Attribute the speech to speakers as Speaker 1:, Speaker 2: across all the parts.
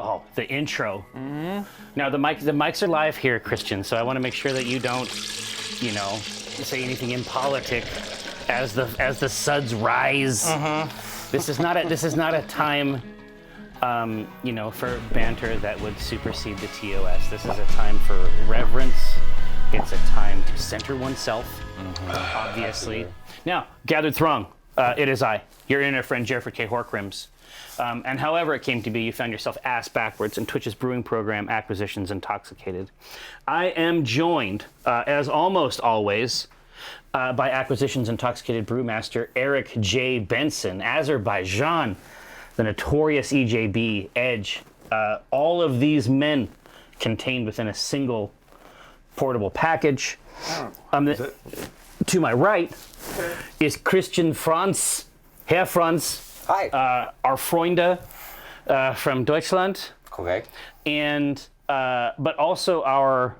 Speaker 1: Oh, the intro. Now the mics are live here, Christian. So I want to make sure that you don't, say anything impolitic as the suds rise. This is not a time, for banter that would supersede the TOS. This is a time for reverence. It's a time to center oneself, obviously. Now, gathered throng, it is I, your internet friend, Jeffrey K. Horkrims. And however it came to be, you found yourself ass backwards in Twitch's brewing program, Acquisitions Intoxicated. I am joined, as almost always, by Acquisitions Intoxicated brewmaster Eric J. Benson, Azerbaijan, the notorious EJB, Edge. All of these men contained within a single portable package. To my right is Christian Franz, Herr Franz.
Speaker 2: Hi.
Speaker 1: Our Freunde from Deutschland.
Speaker 2: Correct.
Speaker 1: And but also our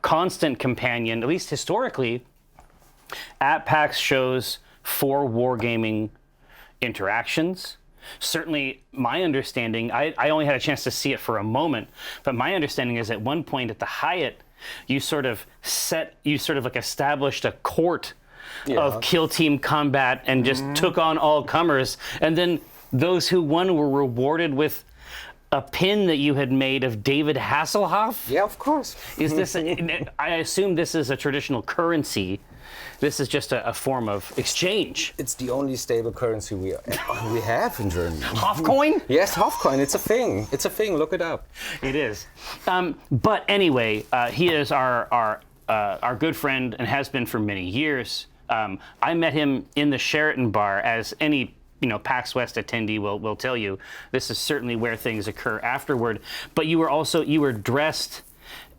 Speaker 1: constant companion, at least historically, at PAX shows for wargaming interactions. Certainly, my understanding, I only had a chance to see it for a moment, but my understanding is at one point at the Hyatt, you sort of established a court of kill team combat and just took on all comers. And then those who won were rewarded with a pin that you had made of David Hasselhoff.
Speaker 2: Yeah, of course.
Speaker 1: Is this, I assume this is a traditional currency. This is just a form of exchange.
Speaker 2: It's the only stable currency we have in Germany.
Speaker 1: Hofcoin?
Speaker 2: Yes, Hofcoin. It's a thing. It's a thing. Look it up.
Speaker 1: It is. But anyway, he is our good friend and has been for many years. I met him in the Sheraton bar, as any PAX West attendee will tell you. This is certainly where things occur afterward. But you were dressed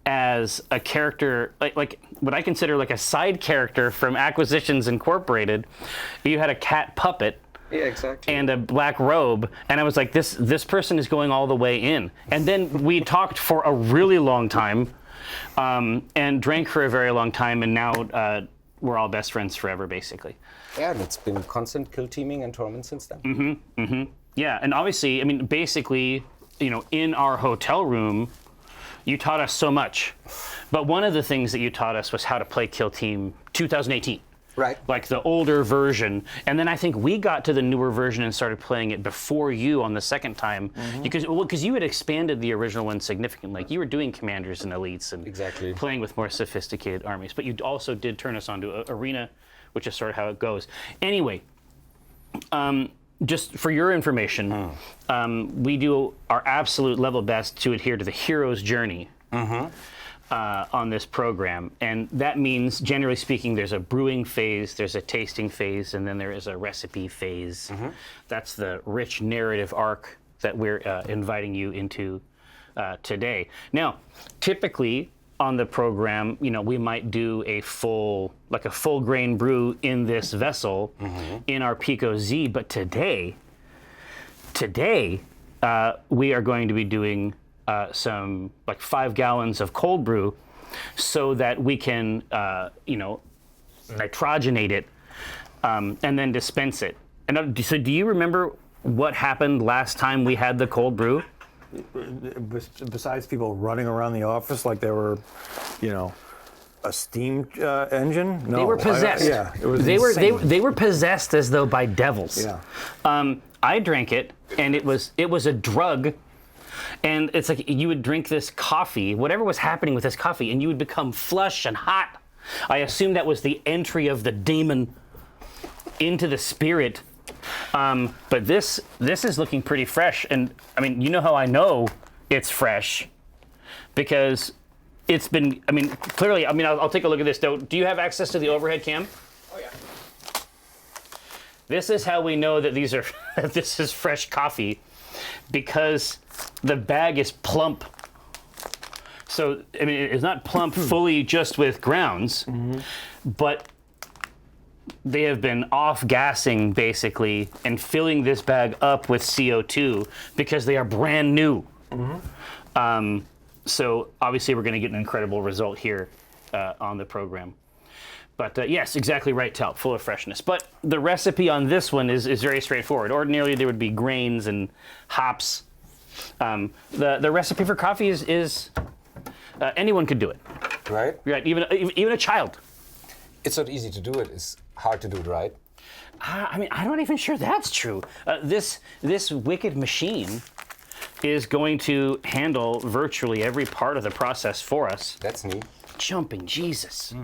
Speaker 1: as a character, like what I consider like a side character from Acquisitions Incorporated. You had a cat puppet.
Speaker 2: Yeah, exactly.
Speaker 1: And a black robe, and I was like, this person is going all the way in. And then we talked for a really long time, and drank for a very long time, and now we're all best friends forever, basically.
Speaker 2: Yeah, and it's been constant kill teaming and tournament since then.
Speaker 1: Yeah, and obviously, I mean, basically, in our hotel room, you taught us so much. But one of the things that you taught us was how to play Kill Team 2018.
Speaker 2: Right.
Speaker 1: Like the older version. And then I think we got to the newer version and started playing it before you on the second time. Because you had expanded the original one significantly. Like you were doing commanders and elites and playing with more sophisticated armies. But you also did turn us onto Arena, which is sort of how it goes. Anyway, just for your information, we do our absolute level best to adhere to the hero's journey on this program. And that means, generally speaking, there's a brewing phase, there's a tasting phase, and then there is a recipe phase. That's the rich narrative arc that we're inviting you into today. Now, typically on the program, we might do a full grain brew in this vessel in our Pico Z, but today we are going to be doing some 5 gallons of cold brew so that we can nitrogenate it and then dispense it. And so do you remember what happened last time we had the cold brew?
Speaker 3: Besides people running around the office like they were, a steam engine? No,
Speaker 1: they were possessed.
Speaker 3: It was insane.
Speaker 1: They were possessed as though by devils.
Speaker 3: Yeah.
Speaker 1: I drank it, and it was a drug. And it's like you would drink this coffee, whatever was happening with this coffee, and you would become flush and hot. I assume that was the entry of the demon into the spirit. But this is looking pretty fresh, and I mean, you know how I know it's fresh, because it's been. I mean, clearly. I mean, I'll take a look at this. Though, do you have access to the overhead cam?
Speaker 2: Oh yeah.
Speaker 1: This is how we know that this is fresh coffee, because the bag is plump. So I mean, it's not plump fully just with grounds, but they have been off-gassing, basically, and filling this bag up with CO2 because they are brand new. So obviously we're going to get an incredible result here on the program. But yes, exactly right, Tal, full of freshness. But the recipe on this one is very straightforward. Ordinarily there would be grains and hops The recipe for coffee is anyone could do it.
Speaker 2: Right?
Speaker 1: Right, even a child.
Speaker 2: It's not easy to do it. It's hard to do it right.
Speaker 1: I mean, I'm not even sure that's true. This wicked machine is going to handle virtually every part of the process for us.
Speaker 2: That's neat.
Speaker 1: Jumping Jesus.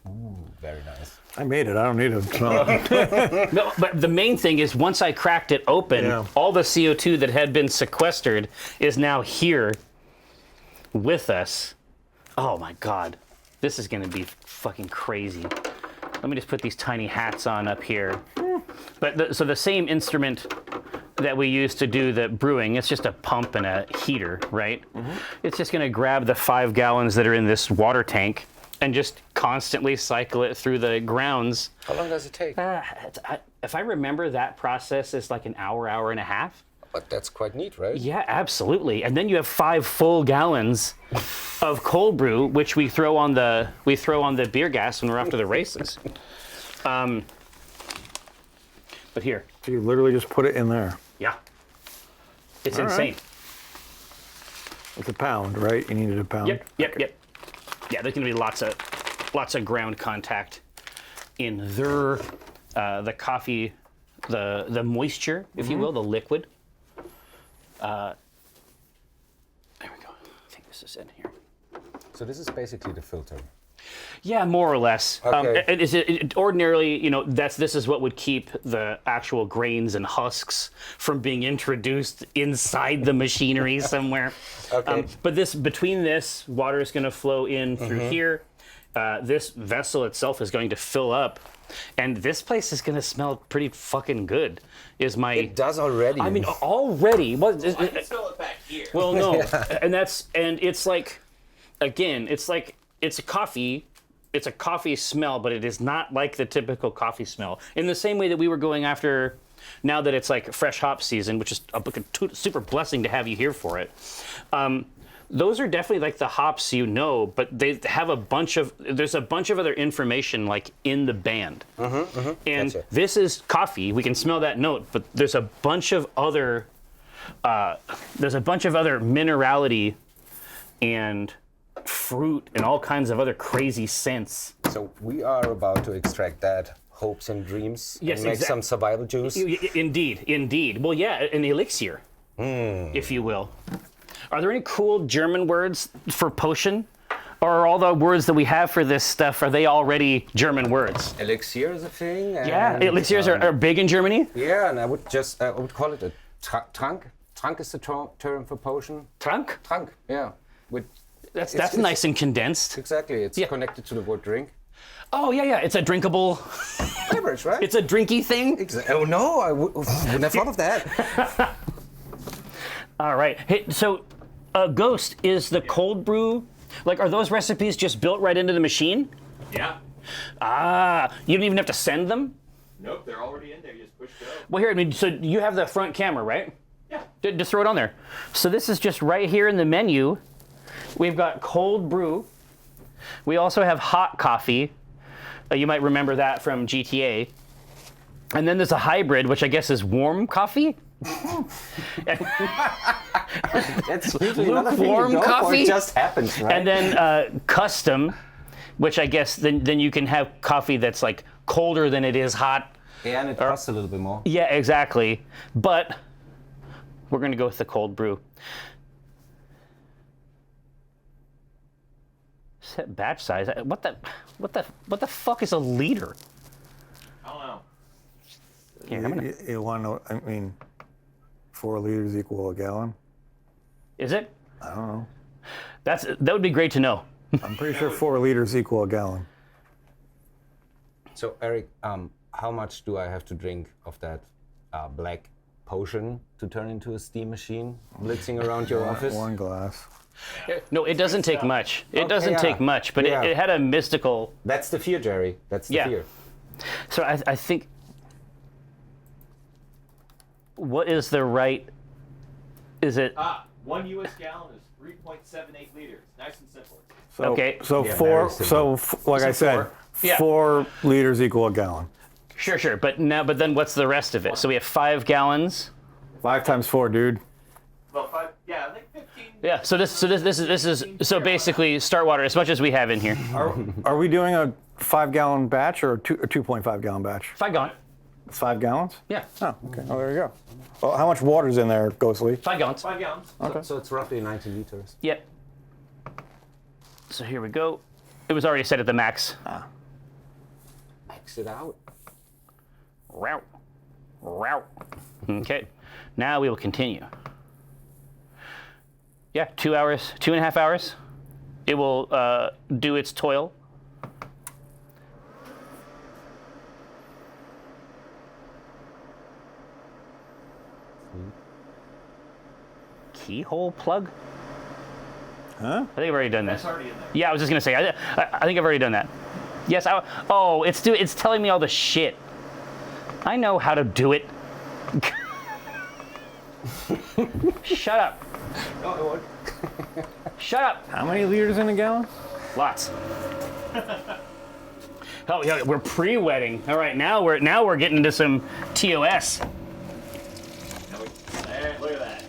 Speaker 2: Ooh, very nice.
Speaker 3: I made it. I don't need to smell it.
Speaker 1: No, but the main thing is once I cracked it open,
Speaker 3: Yeah.
Speaker 1: all the CO2 that had been sequestered is now here with us. Oh my God. This is gonna be fucking crazy. Let me just put these tiny hats on up here. But so the same instrument that we use to do the brewing, it's just a pump and a heater, right? It's just gonna grab the 5 gallons that are in this water tank and just constantly cycle it through the grounds.
Speaker 2: How long does it take?
Speaker 1: If I remember, that process is like an hour and a half.
Speaker 2: But that's quite neat, right?
Speaker 1: Yeah, absolutely. And then you have 5 full gallons of cold brew, which we throw on the beer gas when we're after the races. But here,
Speaker 3: So you literally just put it in there.
Speaker 1: yeah, it's
Speaker 3: All right.
Speaker 1: insane.
Speaker 3: It's a pound, right? You needed a pound.
Speaker 1: Yep. Yeah, there's gonna be lots of ground contact in there. The coffee, the moisture, if you will, the liquid. There we go. I think this is in here.
Speaker 2: So this is basically the filter.
Speaker 1: Yeah, more or less.
Speaker 2: Okay.
Speaker 1: Ordinarily, this is what would keep the actual grains and husks from being introduced inside the machinery somewhere.
Speaker 2: Okay.
Speaker 1: But between this, water is going to flow in through here. This vessel itself is going to fill up, and this place is going to smell pretty fucking good.
Speaker 2: It does already.
Speaker 1: I mean, already. Well,
Speaker 4: I can smell it back here.
Speaker 1: well, no, and it's like, again, it's a coffee. It's a coffee smell, but it is not like the typical coffee smell. In the same way that we were going after, now that it's like fresh hop season, which is a super blessing to have you here for it. Those are definitely like the hops but they have there's a bunch of other information like in the band. And
Speaker 2: Gotcha.
Speaker 1: this is coffee. We can smell that note, but there's a bunch of other minerality and fruit and all kinds of other crazy scents.
Speaker 2: So we are about to extract that hopes and dreams
Speaker 1: Yes,
Speaker 2: and make some survival juice.
Speaker 1: Indeed. Well, yeah, an elixir, if you will. Are there any cool German words for potion? Or are all the words that we have for this stuff, are they already German words?
Speaker 2: Elixir is a thing.
Speaker 1: Yeah,
Speaker 2: and,
Speaker 1: elixirs are big in Germany.
Speaker 2: Yeah, and I would call it a trank. Trank is the term for potion.
Speaker 1: Trank?
Speaker 2: Trank, yeah.
Speaker 1: That's nice and condensed.
Speaker 2: Exactly, it's
Speaker 1: Yeah.
Speaker 2: connected to the word drink.
Speaker 1: Oh, yeah, it's a drinkable,
Speaker 2: Beverage, right?
Speaker 1: it's a drinky thing.
Speaker 2: Oh no, I wouldn't have thought of that.
Speaker 1: All right. Hey, so Ghost, is the cold brew, like, are those recipes just built right into the machine?
Speaker 4: Yeah.
Speaker 1: You don't even have to send them?
Speaker 4: Nope, they're already in there. You just push go.
Speaker 1: Well, here, so you have the front camera, right?
Speaker 4: Yeah.
Speaker 1: Just throw it on there. So this is just right here in the menu. We've got cold brew. We also have hot coffee. You might remember that from GTA. And then there's a hybrid, which I guess is warm coffee.
Speaker 2: That's usually another thing you
Speaker 1: Lukewarm
Speaker 2: go for,
Speaker 1: coffee?
Speaker 2: it just happens, right?
Speaker 1: And then custom, which I guess then you can have coffee that's like colder than it is hot.
Speaker 2: yeah, and it costs a little bit more.
Speaker 1: Yeah, exactly. But we're gonna go with the cold brew. Set batch size. What the fuck is a liter?
Speaker 4: I don't know.
Speaker 1: Here, I'm gonna,
Speaker 3: You want to know, I mean, 4 liters equal a gallon?
Speaker 1: is it?
Speaker 3: I don't know.
Speaker 1: That would be great to know.
Speaker 3: I'm pretty sure 4 liters equal a gallon.
Speaker 2: So Eric, how much do I have to drink of that black potion to turn into a steam machine blitzing around your office?
Speaker 3: 1 glass.
Speaker 1: No, it doesn't take much. It
Speaker 2: Okay,
Speaker 1: doesn't
Speaker 2: yeah.
Speaker 1: take much, but
Speaker 2: Yeah.
Speaker 1: it had a mystical.
Speaker 2: That's the fear, Jerry. That's the
Speaker 1: Yeah.
Speaker 2: fear.
Speaker 1: So I think. What is the right? Is it?
Speaker 4: 1 U.S. gallon is 3.78 liters. Nice and simple.
Speaker 3: So,
Speaker 1: Okay.
Speaker 3: So
Speaker 2: Yeah,
Speaker 3: 4.
Speaker 2: very simple.
Speaker 3: So like I said,
Speaker 1: 4. Yeah.
Speaker 3: 4 liters equal a gallon.
Speaker 1: Sure. But then what's the rest of it? So we have 5 gallons.
Speaker 3: 5 times 4, dude.
Speaker 1: Yeah. So this is so basically start water as much as we have in here.
Speaker 3: Are we doing a 5-gallon batch or a 2.5 gallon batch?
Speaker 1: 5 gallon.
Speaker 3: 5 gallons?
Speaker 1: Yeah.
Speaker 3: Oh, okay. Oh, there you go. Well, how much water's in there, Ghostly?
Speaker 1: 5 gallons.
Speaker 4: 5 gallons.
Speaker 3: Okay.
Speaker 2: So it's roughly 90 liters.
Speaker 1: Yep. So here we go. It was already set at the max.
Speaker 2: Max it out.
Speaker 1: Route. Route. Okay. Now we will continue. Yeah, 2 hours, 2.5 hours. It will do its toil. Keyhole plug?
Speaker 3: Huh?
Speaker 1: I think I've already done this.
Speaker 4: That's already in there.
Speaker 1: Yeah, I was just gonna say. I think I've already done that. Yes. Oh, it's telling me all the shit. I know how to do it. Shut up.
Speaker 2: No, it won't.
Speaker 1: Shut up.
Speaker 3: How many liters in a gallon?
Speaker 1: Lots. Oh yeah, we're pre-wedding. All right, now we're getting into some TOS.
Speaker 4: There, look at that.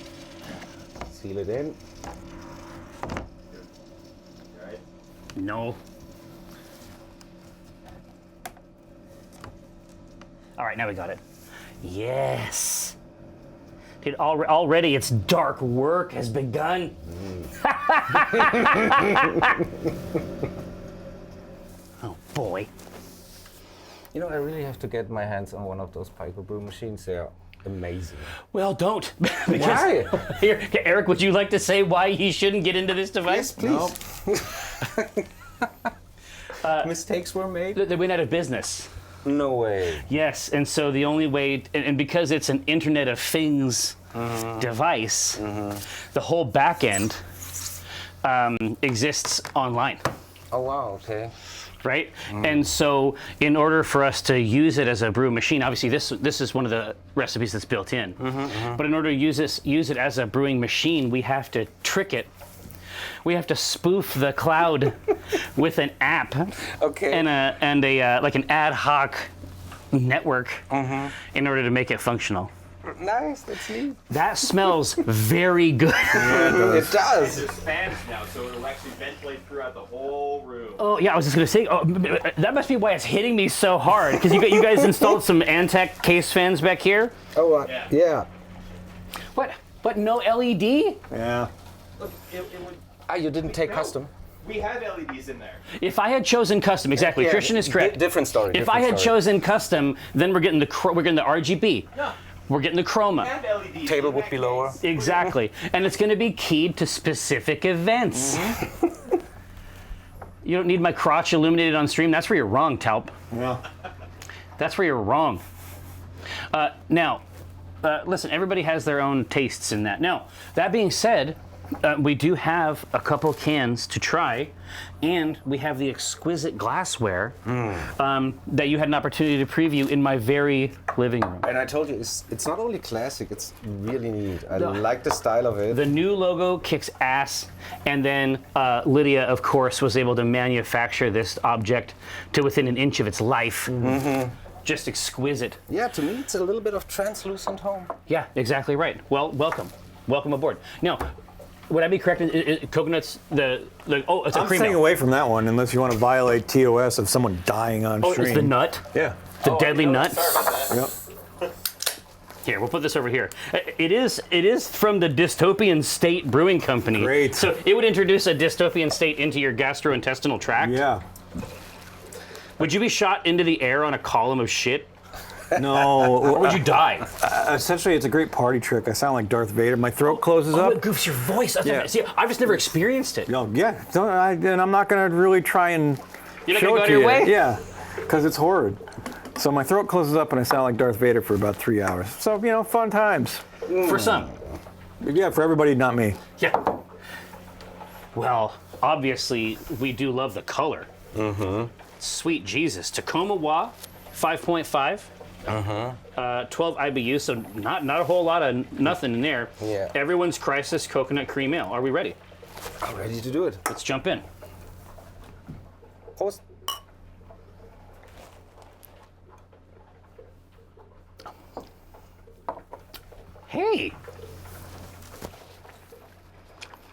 Speaker 2: Seal it in.
Speaker 4: All right.
Speaker 1: No. All right, now we got it. Yes. Dude, already its dark work has begun. Oh boy.
Speaker 2: You know, I really have to get my hands on one of those Pico brew machines. They are amazing.
Speaker 1: Well, don't.
Speaker 2: Why?
Speaker 1: Here, Eric, would you like to say why he shouldn't get into this device?
Speaker 2: Yes, please. Mistakes were made?
Speaker 1: They went out of business.
Speaker 2: No way.
Speaker 1: Yes, and so the only way, and because it's an Internet of Things device, the whole back end exists online,
Speaker 2: Oh wow. Okay.
Speaker 1: right? And so, in order for us to use it as a brew machine, obviously this is one of the recipes that's built in. But in order to use it as a brewing machine, we have to trick it. We have to spoof the cloud with an app
Speaker 2: Okay.
Speaker 1: and a like an ad hoc network in order to make it functional.
Speaker 2: Nice. That's neat.
Speaker 1: That smells very good.
Speaker 2: It does.
Speaker 4: There's fans now, so it'll actually ventilate throughout the whole room.
Speaker 1: Oh yeah, I was just gonna say. Oh, that must be why it's hitting me so hard. Because you guys installed some Antec case fans back here.
Speaker 2: Oh yeah.
Speaker 1: What? But no LED?
Speaker 3: Yeah.
Speaker 4: Look, it would.
Speaker 2: Ah, you didn't take
Speaker 4: No.
Speaker 2: custom.
Speaker 4: We have LEDs in there.
Speaker 1: If I had chosen custom, exactly.
Speaker 2: Yeah,
Speaker 1: Christian is correct.
Speaker 2: different story.
Speaker 1: If I had chosen custom, then we're getting the RGB.
Speaker 4: No,
Speaker 1: We're getting the
Speaker 4: we
Speaker 1: chroma.
Speaker 4: have LEDs.
Speaker 2: Table
Speaker 4: in
Speaker 2: would
Speaker 4: that
Speaker 2: be
Speaker 4: case.
Speaker 2: lower.
Speaker 1: Exactly. And it's going to be keyed to specific events. You don't need my crotch illuminated on stream. That's where you're wrong, Taup.
Speaker 3: Yeah.
Speaker 1: That's where you're wrong. Now, listen, everybody has their own tastes in that. Now, that being said, we do have a couple cans to try, and we have the exquisite glassware that you had an opportunity to preview in my very living room.
Speaker 2: And I told you, it's not only classic, it's really neat. I like the style of it.
Speaker 1: The new logo kicks ass, and then Lydia, of course, was able to manufacture this object to within an inch of its life. Just exquisite.
Speaker 2: Yeah, to me, it's a little bit of translucent home.
Speaker 1: Yeah, exactly right. Well, welcome. Welcome aboard. Now, would I be correct? Coconuts, oh, it's a
Speaker 3: I'm
Speaker 1: cream
Speaker 3: staying
Speaker 1: ale.
Speaker 3: away from that one unless you want to violate TOS of someone dying on
Speaker 1: Oh,
Speaker 3: stream.
Speaker 1: it's the nut?
Speaker 3: Yeah.
Speaker 1: The deadly nut?
Speaker 4: Sorry about that.
Speaker 3: Yep.
Speaker 1: Here, we'll put this over here. It is from the Dystopian State Brewing Company.
Speaker 3: Great.
Speaker 1: So it would introduce a dystopian state into your gastrointestinal tract.
Speaker 3: Yeah.
Speaker 1: Would you be shot into the air on a column of shit?
Speaker 3: No.
Speaker 1: Or would you die?
Speaker 3: Essentially, it's a great party trick. I sound like Darth Vader. My throat closes
Speaker 1: Oh,
Speaker 3: up.
Speaker 1: it goofs your voice.
Speaker 3: Yeah.
Speaker 1: See, I've just never experienced it.
Speaker 3: No, yeah. And I'm not going to really try and
Speaker 1: You're not
Speaker 3: show
Speaker 1: gonna go
Speaker 3: it
Speaker 1: out
Speaker 3: to
Speaker 1: of your
Speaker 3: you.
Speaker 1: way?
Speaker 3: Yeah, because it's horrid. So my throat closes up and I sound like Darth Vader for about 3 hours. So, fun times.
Speaker 1: For some.
Speaker 3: Yeah, for everybody, not me.
Speaker 1: Yeah. Well, obviously, we do love the color. Sweet Jesus. Tacoma Wa, 5.5. 12 IBU, so not a whole lot of nothing in there.
Speaker 2: Yeah.
Speaker 1: Everyone's Crisis Coconut Cream Ale. Are we ready?
Speaker 2: I'm ready to do it.
Speaker 1: Let's jump in.
Speaker 2: Prost.
Speaker 1: Hey.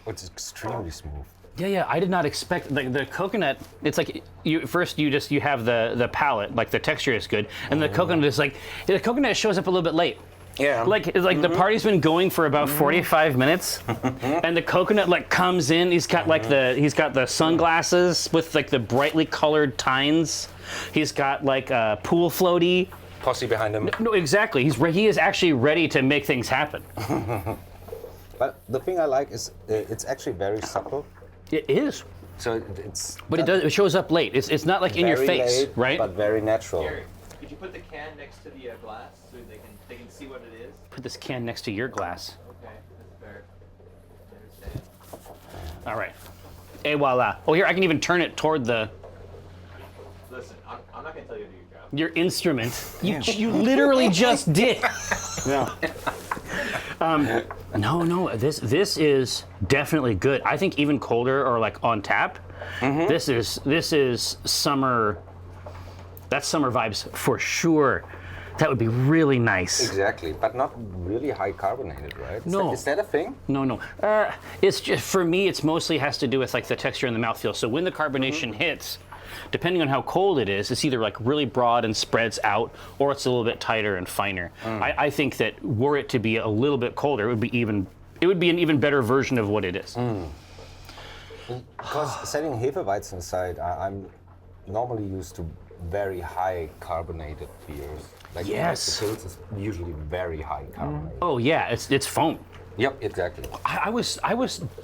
Speaker 2: It's extremely smooth.
Speaker 1: Yeah. I did not expect the coconut. It's like you have the palate, like the texture is good, and the coconut is like the coconut shows up a little bit late.
Speaker 2: Yeah.
Speaker 1: Like it's like the party's been going for about 45 minutes, and the coconut like comes in. He's got like he's got the sunglasses with like the brightly colored tines. He's got like a pool floaty.
Speaker 2: Posse behind him.
Speaker 1: No, exactly. He is actually ready to make things happen.
Speaker 2: But the thing I like is it's actually very subtle.
Speaker 1: It is.
Speaker 2: So it's.
Speaker 1: But it shows up late. It's not like in your
Speaker 2: very
Speaker 1: face,
Speaker 2: late,
Speaker 1: right?
Speaker 2: But very natural.
Speaker 4: Gary, could you put the can next to the glass so they can see what it is?
Speaker 1: Put this can next to your glass.
Speaker 4: Okay, that's fair. I understand.
Speaker 1: All right. Et voila. Oh, here I can even turn it toward the
Speaker 4: Listen, I'm not gonna tell you to do your job.
Speaker 1: your instrument. You literally just did.
Speaker 3: Yeah.
Speaker 1: No. This is definitely good. I think even colder or like on tap. This is summer. That's summer vibes for sure. That would be really nice.
Speaker 2: Exactly, but not really high carbonated, right?
Speaker 1: No.
Speaker 2: Is that a thing?
Speaker 1: No. It's just for me. It's mostly has to do with like the texture and the mouthfeel. So when the carbonation hits, depending on how cold it is, it's either like really broad and spreads out, or it's a little bit tighter and finer. I think that were it to be a little bit colder, it would be an even better version of what it is.
Speaker 2: Because setting Hefeweizen aside, I'm normally used to very high carbonated beers. Like
Speaker 1: Yes.
Speaker 2: the Pils is usually very high carbonated.
Speaker 1: Oh yeah, it's foam.
Speaker 2: Yep, exactly.
Speaker 1: I was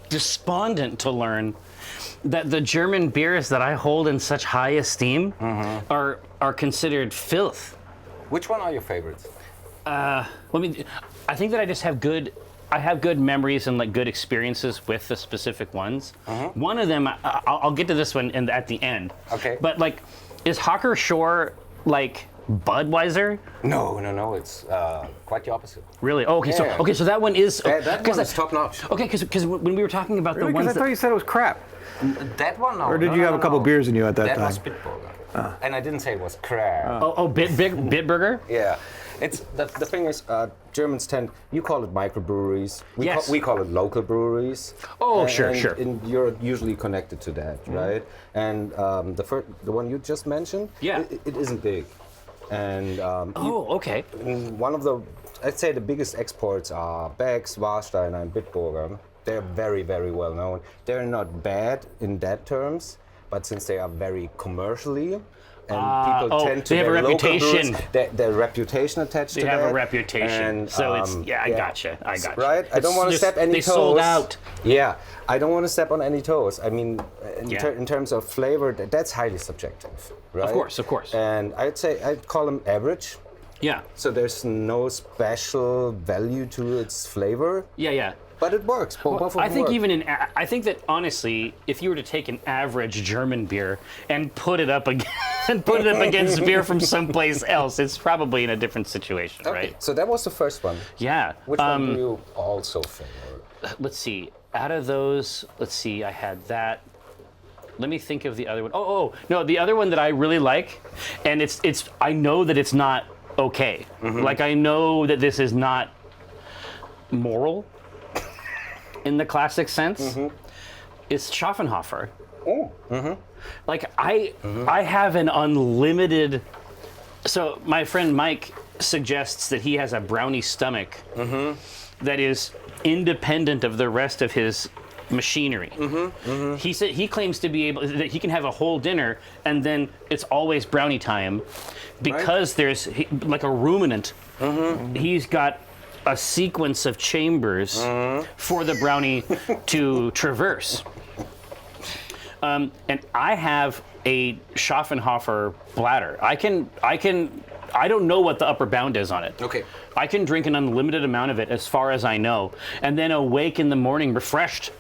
Speaker 1: despondent to learn that the German beers that I hold in such high esteem are considered filth.
Speaker 2: Which one are your favorites?
Speaker 1: I think that I just have good memories and like good experiences with the specific ones. One of them, I'll get to this one at the end.
Speaker 2: Okay.
Speaker 1: But like, is Hocker Shore like Budweiser?
Speaker 2: No, it's quite the opposite.
Speaker 1: Really? Oh, okay.
Speaker 2: Yeah.
Speaker 1: So that one is.
Speaker 2: That one is top notch.
Speaker 1: Okay, because when we were talking about
Speaker 3: Really?
Speaker 1: the
Speaker 3: Because
Speaker 1: ones
Speaker 3: I thought you said it was crap.
Speaker 2: That one, no.
Speaker 3: Or did you have a couple beers in you at that
Speaker 2: That
Speaker 3: time?
Speaker 2: was Bitburger. And I didn't say it was crap.
Speaker 1: Bitburger?
Speaker 2: Yeah. It's the thing is, Germans you call it microbreweries.
Speaker 1: Yes.
Speaker 2: We call it local breweries.
Speaker 1: Oh, sure.
Speaker 2: And you're usually connected to that, right? And the one you just mentioned,
Speaker 1: Yeah.
Speaker 2: it isn't big. And
Speaker 1: Okay.
Speaker 2: one of I'd say the biggest exports are Becks, Warsteiner, and Bitburger. They're very, very well known. They're not bad in that terms, but since they are very commercially, and people tend to
Speaker 1: they have a
Speaker 2: their local
Speaker 1: reputation.
Speaker 2: brews, their reputation attached to
Speaker 1: They
Speaker 2: that.
Speaker 1: have a reputation.
Speaker 2: And,
Speaker 1: So it's I gotcha.
Speaker 2: Right? I don't want to step any
Speaker 1: they
Speaker 2: toes.
Speaker 1: sold out.
Speaker 2: Yeah, I don't want to step on any toes. I mean,
Speaker 1: Yeah.
Speaker 2: in terms of flavor, that's highly subjective, right?
Speaker 1: Of course.
Speaker 2: And I'd call them average.
Speaker 1: Yeah.
Speaker 2: So there's no special value to its flavor,
Speaker 1: Yeah.
Speaker 2: but it works. Both of
Speaker 1: I
Speaker 2: them
Speaker 1: think
Speaker 2: work.
Speaker 1: I think that honestly, if you were to take an average German beer and put it up against beer from someplace else, it's probably in a different situation,
Speaker 2: Okay,
Speaker 1: right?
Speaker 2: so that was the first one.
Speaker 1: Yeah.
Speaker 2: Which one do you also favor?
Speaker 1: Let's see. Out of those, I had that. Let me think of the other one. Oh, no, the other one that I really like, and it's I know that it's not okay. Like I know that this is not moral in the classic sense. Is Schaffenhofer.
Speaker 2: Oh.
Speaker 1: Like I have an unlimited. So my friend Mike suggests that he has a brownie stomach that is independent of the rest of his machinery. He said he claims to be able that he can have a whole dinner and then it's always brownie time because there's like a ruminant. He's got a sequence of chambers for the brownie to traverse. And I have a Schaffenhofer bladder. I don't know what the upper bound is on it.
Speaker 2: Okay.
Speaker 1: I can drink an unlimited amount of it as far as I know, and then awake in the morning refreshed.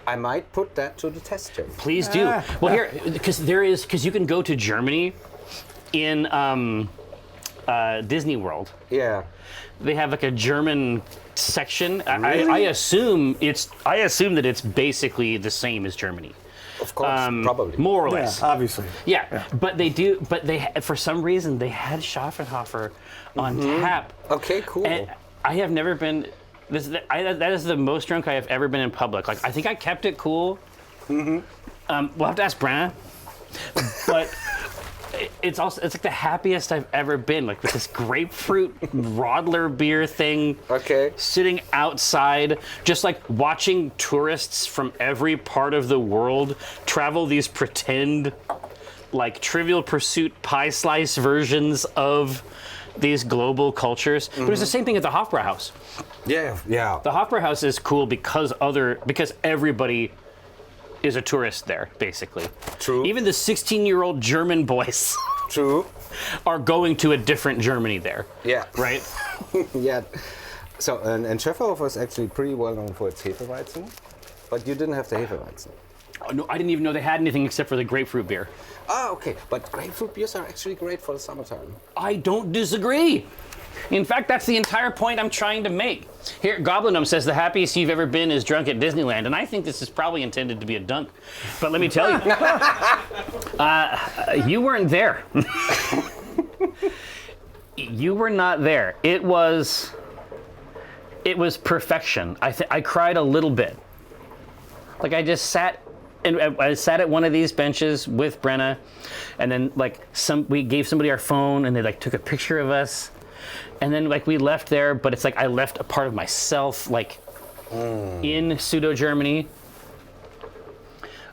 Speaker 2: I might put that to the test here.
Speaker 1: Please do. Well, here, because you can go to Germany in Disney World.
Speaker 2: Yeah.
Speaker 1: They have like a German section.
Speaker 2: Really?
Speaker 1: I assume that it's basically the same as Germany.
Speaker 2: Of course, probably.
Speaker 1: More or
Speaker 3: Yeah,
Speaker 1: less.
Speaker 3: obviously.
Speaker 1: Yeah, but for some reason they had Schaffenhofer on tap.
Speaker 2: Okay, cool.
Speaker 1: And I have never been That is the most drunk I have ever been in public. Like, I think I kept it cool. We'll have to ask Brenna. But it's like the happiest I've ever been. Like, with this grapefruit Rodler beer thing.
Speaker 2: Okay.
Speaker 1: Sitting outside, just like watching tourists from every part of the world travel these pretend, like, Trivial Pursuit pie slice versions of these global cultures. But it's the same thing at the Hofbrauhaus.
Speaker 2: Yeah, yeah.
Speaker 1: The Hofbrauhaus is cool because everybody is a tourist there, basically.
Speaker 2: True.
Speaker 1: Even the 16-year-old German boys
Speaker 2: True.
Speaker 1: are going to a different Germany there.
Speaker 2: Yeah.
Speaker 1: Right?
Speaker 2: Yeah. So, and Schäferhofer is actually pretty well known for its Hefeweizen, but you didn't have the Hefeweizen.
Speaker 1: Oh, no, I didn't even know they had anything except for the grapefruit beer.
Speaker 2: Ah, okay. But grapefruit beers are actually great for the summertime.
Speaker 1: I don't disagree. In fact, that's the entire point I'm trying to make. Here, Goblinum says the happiest you've ever been is drunk at Disneyland, and I think this is probably intended to be a dunk. But let me tell you, you weren't there. You were not there. It was perfection. I cried a little bit. Like, I just sat. And I sat at one of these benches with Brenna, and then like we gave somebody our phone, and they like took a picture of us, and then like we left there. But it's like I left a part of myself like in pseudo Germany.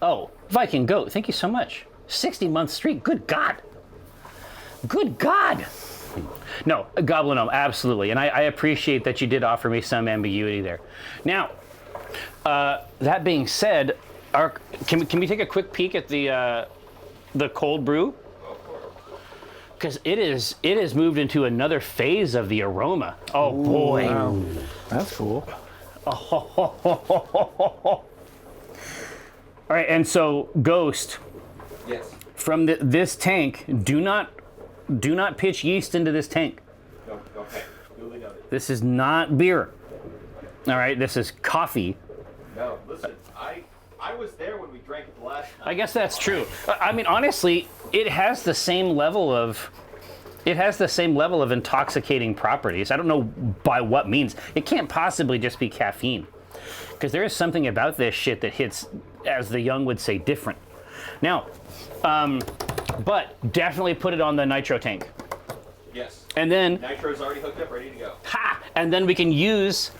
Speaker 1: Oh, Viking Goat, thank you so much. 60-month streak. Good God. Good God. No, Goblin, absolutely, and I appreciate that you did offer me some ambiguity there. Now, that being said. Can we take a quick peek at the cold brew? Because it has moved into another phase of the aroma. Oh boy!
Speaker 3: Wow. That's cool.
Speaker 1: All right, and so Ghost,
Speaker 4: Yes.
Speaker 1: from this tank, do not pitch yeast into this tank.
Speaker 4: No, okay. Duly noted.
Speaker 1: This is not beer. All right, this is coffee.
Speaker 4: No, listen, I was there when we drank it the last time.
Speaker 1: I guess that's true. I mean, honestly, it has the same level of intoxicating properties. I don't know by what means. It can't possibly just be caffeine, because there is something about this shit that hits, as the young would say, different. Now, but definitely put it on the nitro tank,
Speaker 4: Yes.
Speaker 1: and then
Speaker 4: Nitro's already hooked up, ready to go.
Speaker 1: ha, and then we can use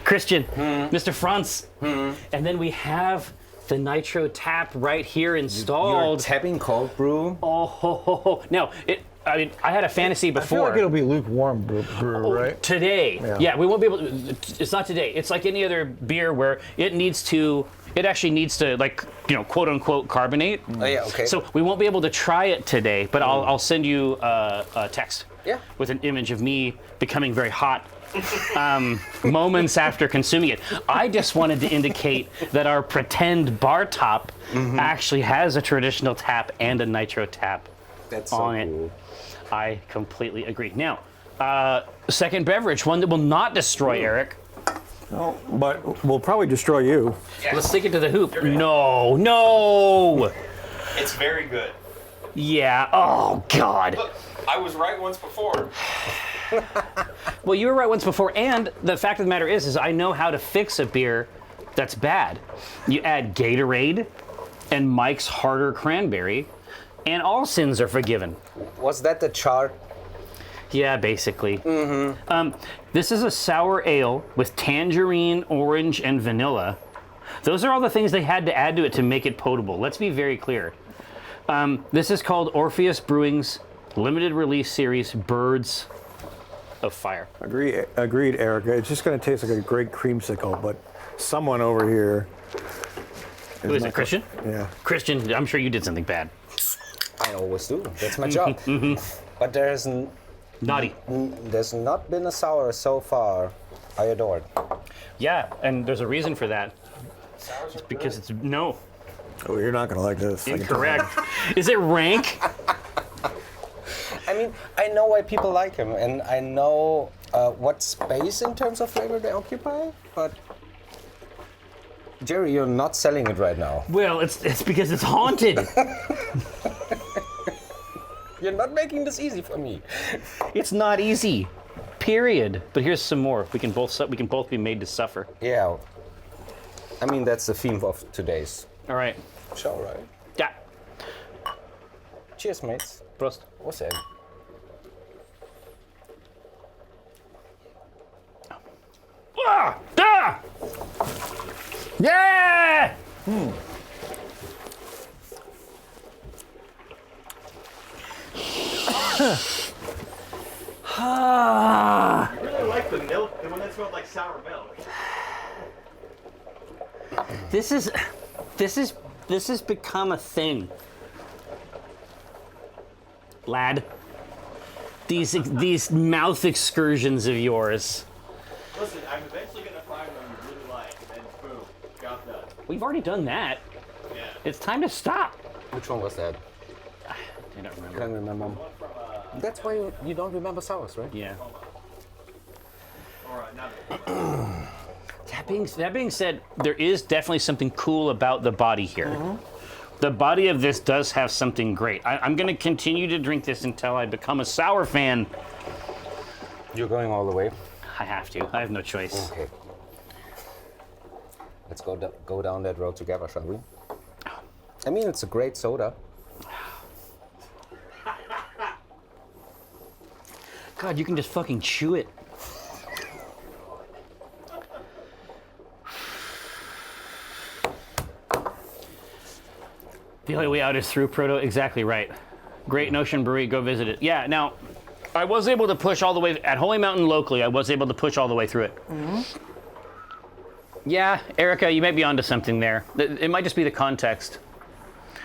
Speaker 1: Christian, Mr. Franz, and then we have the nitro tap right here
Speaker 2: You're
Speaker 1: installed.
Speaker 2: tapping cold brew.
Speaker 1: Now, I had a fantasy
Speaker 3: I feel
Speaker 1: before.
Speaker 3: like it'll be lukewarm brew, right?
Speaker 1: Today,
Speaker 3: Yeah.
Speaker 1: yeah, we won't be able to. It's not today. It's like any other beer where it actually needs to, like, quote unquote carbonate.
Speaker 2: Oh, yeah, okay.
Speaker 1: So we won't be able to try it today, but I'll send you a text.
Speaker 2: Yeah.
Speaker 1: With an image of me becoming very hot moments after consuming it. I just wanted to indicate that our pretend bar top actually has a traditional tap and a nitro tap
Speaker 2: That's so
Speaker 1: on
Speaker 2: cool.
Speaker 1: it. I completely agree. Now, second beverage, one that will not destroy Eric.
Speaker 3: No, but we'll probably destroy you.
Speaker 1: Let's stick it to the hoop. No.
Speaker 4: It's very good.
Speaker 1: Yeah. Oh God.
Speaker 4: Look, I was right once before.
Speaker 1: Well, you were right once before, and the fact of the matter is I know how to fix a beer that's bad. You add Gatorade and Mike's Harder Cranberry, and all sins are forgiven.
Speaker 2: Was that the chart?
Speaker 1: Yeah, basically. This is a sour ale with tangerine, orange, and vanilla. Those are all the things they had to add to it to make it potable. Let's be very clear. This is called Orpheus Brewing's limited release series, Birds of Fire.
Speaker 3: Agreed, Erica. It's just going to taste like a great creamsicle, but someone over here.
Speaker 1: Who is it, Christian?
Speaker 3: Yeah.
Speaker 1: Christian, I'm sure you did something bad.
Speaker 2: I always do. That's my job. But there's
Speaker 1: Naughty.
Speaker 2: not been a sour so far I adored.
Speaker 1: Yeah, and there's a reason for that. It's because it's no.
Speaker 3: Oh, you're not going to like this. I can tell you.
Speaker 1: Incorrect. Is it rank?
Speaker 2: I mean, I know why people like him, and I know what space in terms of flavor they occupy, but Jerry, you're not selling it right now.
Speaker 1: Well, it's because it's haunted.
Speaker 2: You're not making this easy for me.
Speaker 1: It's not easy. Period. But here's some more. We can both be made to suffer.
Speaker 2: Yeah. I mean, that's the theme of today's
Speaker 1: All right.
Speaker 2: show, right?
Speaker 1: Yeah.
Speaker 2: Cheers, mates.
Speaker 1: Prost.
Speaker 2: What's that?
Speaker 1: Ah! Ah! Yeah!
Speaker 4: I really like the milk, the one that smelled like sour milk.
Speaker 1: This has become a thing, lad. These mouth excursions of yours.
Speaker 4: Listen, I'm eventually gonna find one you really like, and then boom, job done.
Speaker 1: We've already done that.
Speaker 4: Yeah.
Speaker 1: It's time to stop.
Speaker 2: Which one was that?
Speaker 1: I don't remember.
Speaker 2: Can't remember.
Speaker 4: One from
Speaker 2: That's why you don't remember sours, right?
Speaker 1: Yeah.
Speaker 4: or not.
Speaker 1: That being said, there is definitely something cool about the body here. The body of this does have something great. I'm going to continue to drink this until I become a sour fan.
Speaker 2: You're going all the way.
Speaker 1: I have to. I have no choice.
Speaker 2: Okay. Let's go down that road together, shall we? I mean, it's a great soda.
Speaker 1: God, you can just fucking chew it. The only way out is through Proto. Exactly right. Great Notion Brewery. Go visit it. Yeah. Now, I was able to push all the way at Holy Mountain locally. I was able to push all the way through it. Yeah, Erica, you might be onto something there. It might just be the context.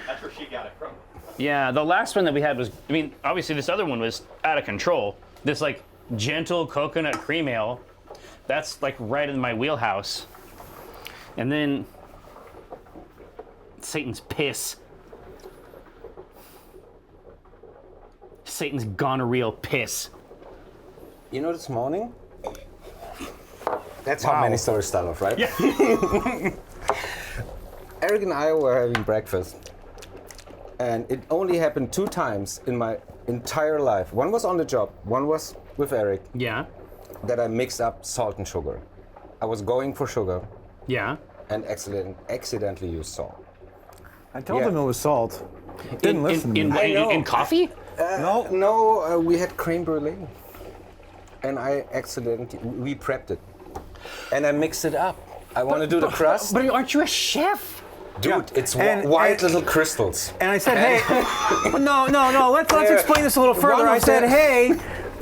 Speaker 4: That's where she got it from.
Speaker 1: Yeah, the last one that we had was, I mean, obviously this other one was out of control. This like gentle coconut cream ale, that's like right in my wheelhouse. And then Satan's piss. Satan's gonorrheal piss.
Speaker 2: You know, this morning, that's how many stories start off, right?
Speaker 1: Yeah.
Speaker 2: Eric and I were having breakfast, and it only happened 2 times in my entire life. One was on the job, one was with Eric,
Speaker 1: Yeah.
Speaker 2: that I mixed up salt and sugar. I was going for sugar
Speaker 1: Yeah.
Speaker 2: and accidentally used salt.
Speaker 3: I told
Speaker 2: Yeah.
Speaker 3: him it was salt. Didn't listen to me.
Speaker 2: I know.
Speaker 1: In coffee?
Speaker 2: No, we had creme brulee, and we prepped it, and I mixed it up. I want to do the crust.
Speaker 1: But aren't you a chef?
Speaker 2: Dude,
Speaker 3: Yeah.
Speaker 2: it's
Speaker 3: And-
Speaker 2: white
Speaker 3: and-
Speaker 2: little crystals.
Speaker 3: And I said, hey, no, let's
Speaker 2: Yeah.
Speaker 3: explain this a little further.
Speaker 2: One
Speaker 3: I
Speaker 2: of
Speaker 3: said,
Speaker 2: the-
Speaker 3: hey,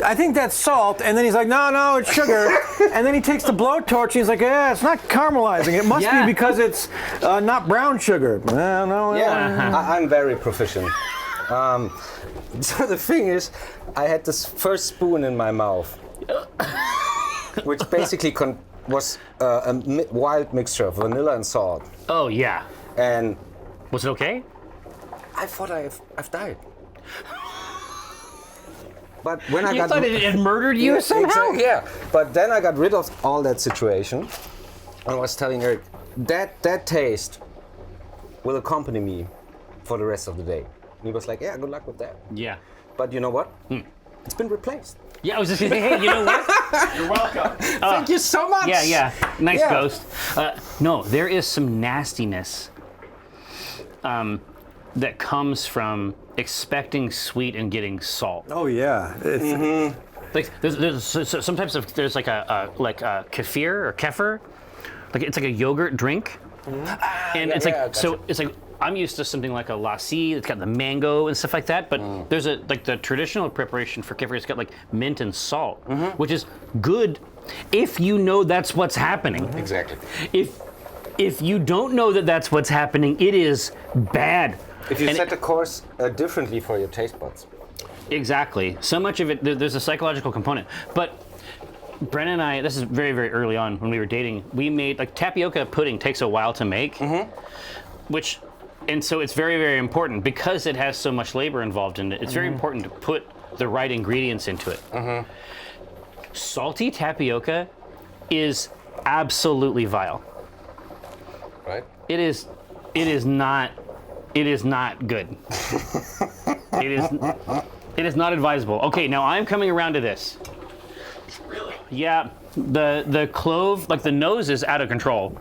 Speaker 3: I think that's salt. And then he's like, no, it's sugar. And then he takes the blowtorch and he's like, yeah, it's not caramelizing. It must
Speaker 1: Yeah.
Speaker 3: be because it's not brown sugar. No.
Speaker 2: Yeah, I'm very proficient. So the thing is, I had this first spoon in my mouth, which basically was a wild mixture of vanilla and salt.
Speaker 1: Oh, yeah.
Speaker 2: And
Speaker 1: Was it okay?
Speaker 2: I thought I've died. But when I
Speaker 1: You
Speaker 2: got
Speaker 1: thought it had murdered you somehow?
Speaker 2: exactly, yeah. But then I got rid of all that situation. I was telling Eric that taste will accompany me for the rest of the day. And he was like, "Yeah, good luck with that."
Speaker 1: Yeah.
Speaker 2: But you know what? It's been replaced.
Speaker 1: Yeah, I was just gonna say, hey, you know what?
Speaker 4: You're welcome.
Speaker 2: Thank you so much.
Speaker 1: Yeah. Nice
Speaker 2: Yeah.
Speaker 1: ghost. No, there is some nastiness that comes from expecting sweet and getting salt.
Speaker 3: Oh, yeah. It's,
Speaker 1: Like there's some types of there's like a kefir or kefir, like it's like a yogurt drink, and it's like
Speaker 2: gotcha.
Speaker 1: so it's like I'm used to something like a lassi. It's got the mango and stuff like that, but there's a like the traditional preparation for kefir. It's got like mint and salt, which is good if you know that's what's happening.
Speaker 2: Exactly.
Speaker 1: If you don't know that that's what's happening, it is bad.
Speaker 2: If you
Speaker 1: And
Speaker 2: set the course differently for your taste buds.
Speaker 1: Exactly. So much of it, there's a psychological component. But Brennan and I, this is very, very early on when we were dating, we made, like, tapioca pudding takes a while to make, and so it's very, very important because it has so much labor involved in it. It's very important to put the right ingredients into it. Salty tapioca is absolutely vile.
Speaker 2: Right?
Speaker 1: It is not good. It is not advisable. Okay, now I'm coming around to this. Yeah, the clove, like the nose is out of control.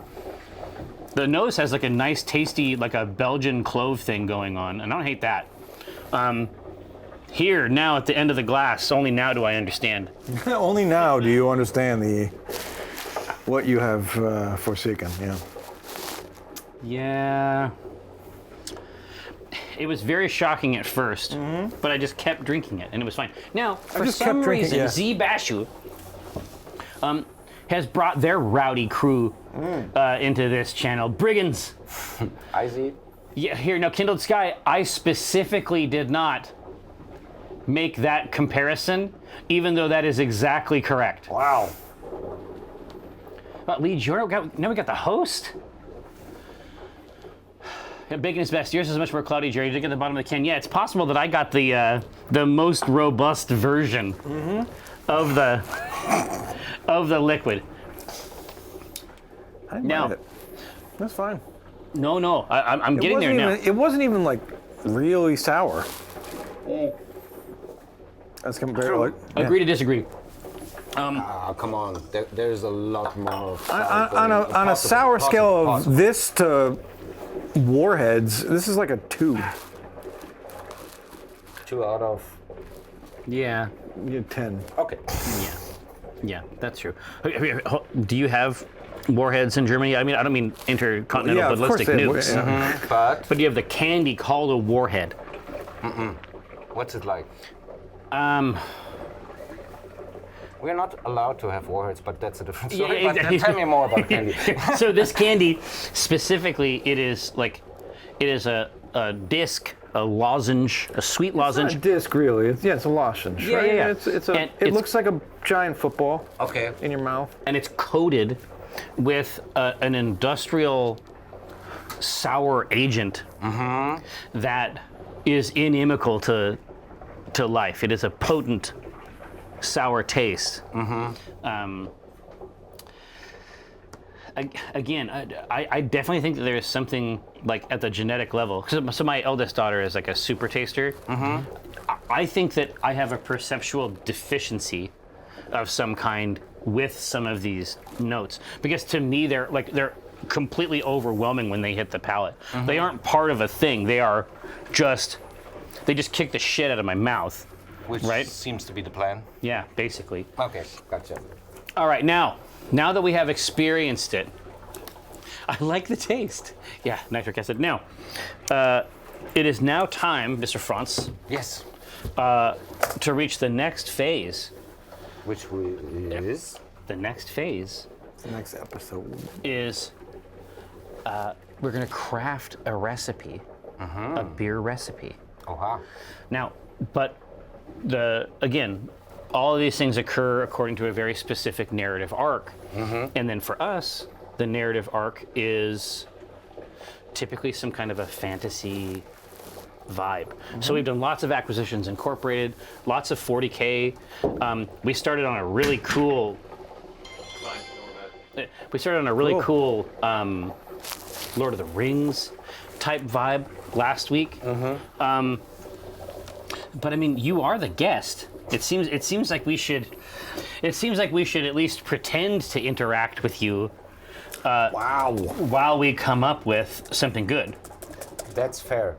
Speaker 1: The nose has like a nice tasty, like a Belgian clove thing going on, and I don't hate that. Here, now at the end of the glass, only now do I understand.
Speaker 3: Only now do you understand what you have forsaken. Yeah.
Speaker 1: Yeah. It was very shocking at first, but I just kept drinking it, and it was fine. Now, for
Speaker 3: just
Speaker 1: some
Speaker 3: kept drinking,
Speaker 1: reason,
Speaker 3: yeah.
Speaker 1: Z Bashu has brought their rowdy crew into this channel. Brigands.
Speaker 2: I see.
Speaker 1: Yeah, here, now, Kindled Sky, I specifically did not make that comparison, even though that is exactly correct.
Speaker 3: Wow.
Speaker 1: But Lee, now we got the host? Yeah, bacon is best. Yours is much more cloudy, Jerry. You did get the bottom of the can. Yeah, it's possible that I got the most robust version of the liquid.
Speaker 3: I didn't
Speaker 1: Now-
Speaker 3: mind it. That's fine.
Speaker 1: No, I'm getting there now.
Speaker 3: It wasn't even like really sour. As compared to like.
Speaker 1: Agree to disagree.
Speaker 2: Come on. There's a lot more.
Speaker 3: On a sour scale of this to Warheads, this is like a 2.
Speaker 2: 2 out of.
Speaker 1: Yeah,
Speaker 3: You get 10.
Speaker 2: Okay.
Speaker 1: yeah, that's true. Do you have warheads in Germany? I mean, I don't mean intercontinental
Speaker 3: Yeah, of course
Speaker 1: ballistic
Speaker 3: they have
Speaker 1: nukes.
Speaker 3: yeah.
Speaker 2: But
Speaker 1: But you have the candy called a warhead.
Speaker 2: what's it like?
Speaker 1: Um,
Speaker 2: We're not allowed to have warheads, but that's a different
Speaker 1: Yeah,
Speaker 2: story.
Speaker 1: yeah,
Speaker 2: But
Speaker 1: exactly.
Speaker 2: tell me more about candy.
Speaker 1: so this candy, specifically, it is a disc, a lozenge, a sweet
Speaker 3: It's not
Speaker 1: lozenge.
Speaker 3: a disc, really. It's a lozenge.
Speaker 1: Yeah,
Speaker 3: right?
Speaker 1: yeah, yeah.
Speaker 3: It
Speaker 1: it's-
Speaker 3: looks like a giant football
Speaker 2: Okay.
Speaker 3: in your mouth.
Speaker 1: And it's coated with an industrial sour agent that is inimical to life. It is a potent sour taste. Again, I definitely think that there is something like at the genetic level. So my eldest daughter is like a super taster. I think that I have a perceptual deficiency of some kind with some of these notes, because to me they're completely overwhelming when they hit the palate. They aren't part of a thing. They just kick the shit out of my mouth.
Speaker 2: Which
Speaker 1: Right.
Speaker 2: seems to be the plan.
Speaker 1: Yeah, basically.
Speaker 2: Okay, gotcha.
Speaker 1: All right, now that we have experienced it, I like the taste. Yeah, nitric acid. Now, it is now time, Mr. Franz,
Speaker 2: Yes.
Speaker 1: to reach the next phase.
Speaker 2: Which is?
Speaker 1: The next phase
Speaker 3: The next episode.
Speaker 1: is we're going to craft a recipe, a beer recipe.
Speaker 2: Oha.
Speaker 1: Now, but again, all of these things occur according to a very specific narrative arc. And then for us, the narrative arc is typically some kind of a fantasy vibe. So we've done lots of acquisitions incorporated, lots of 40K. We started on a really cool cool Lord of the Rings type vibe last week. But I mean, you are the guest. It seems like we should at least pretend to interact with you while we come up with something good.
Speaker 2: That's fair.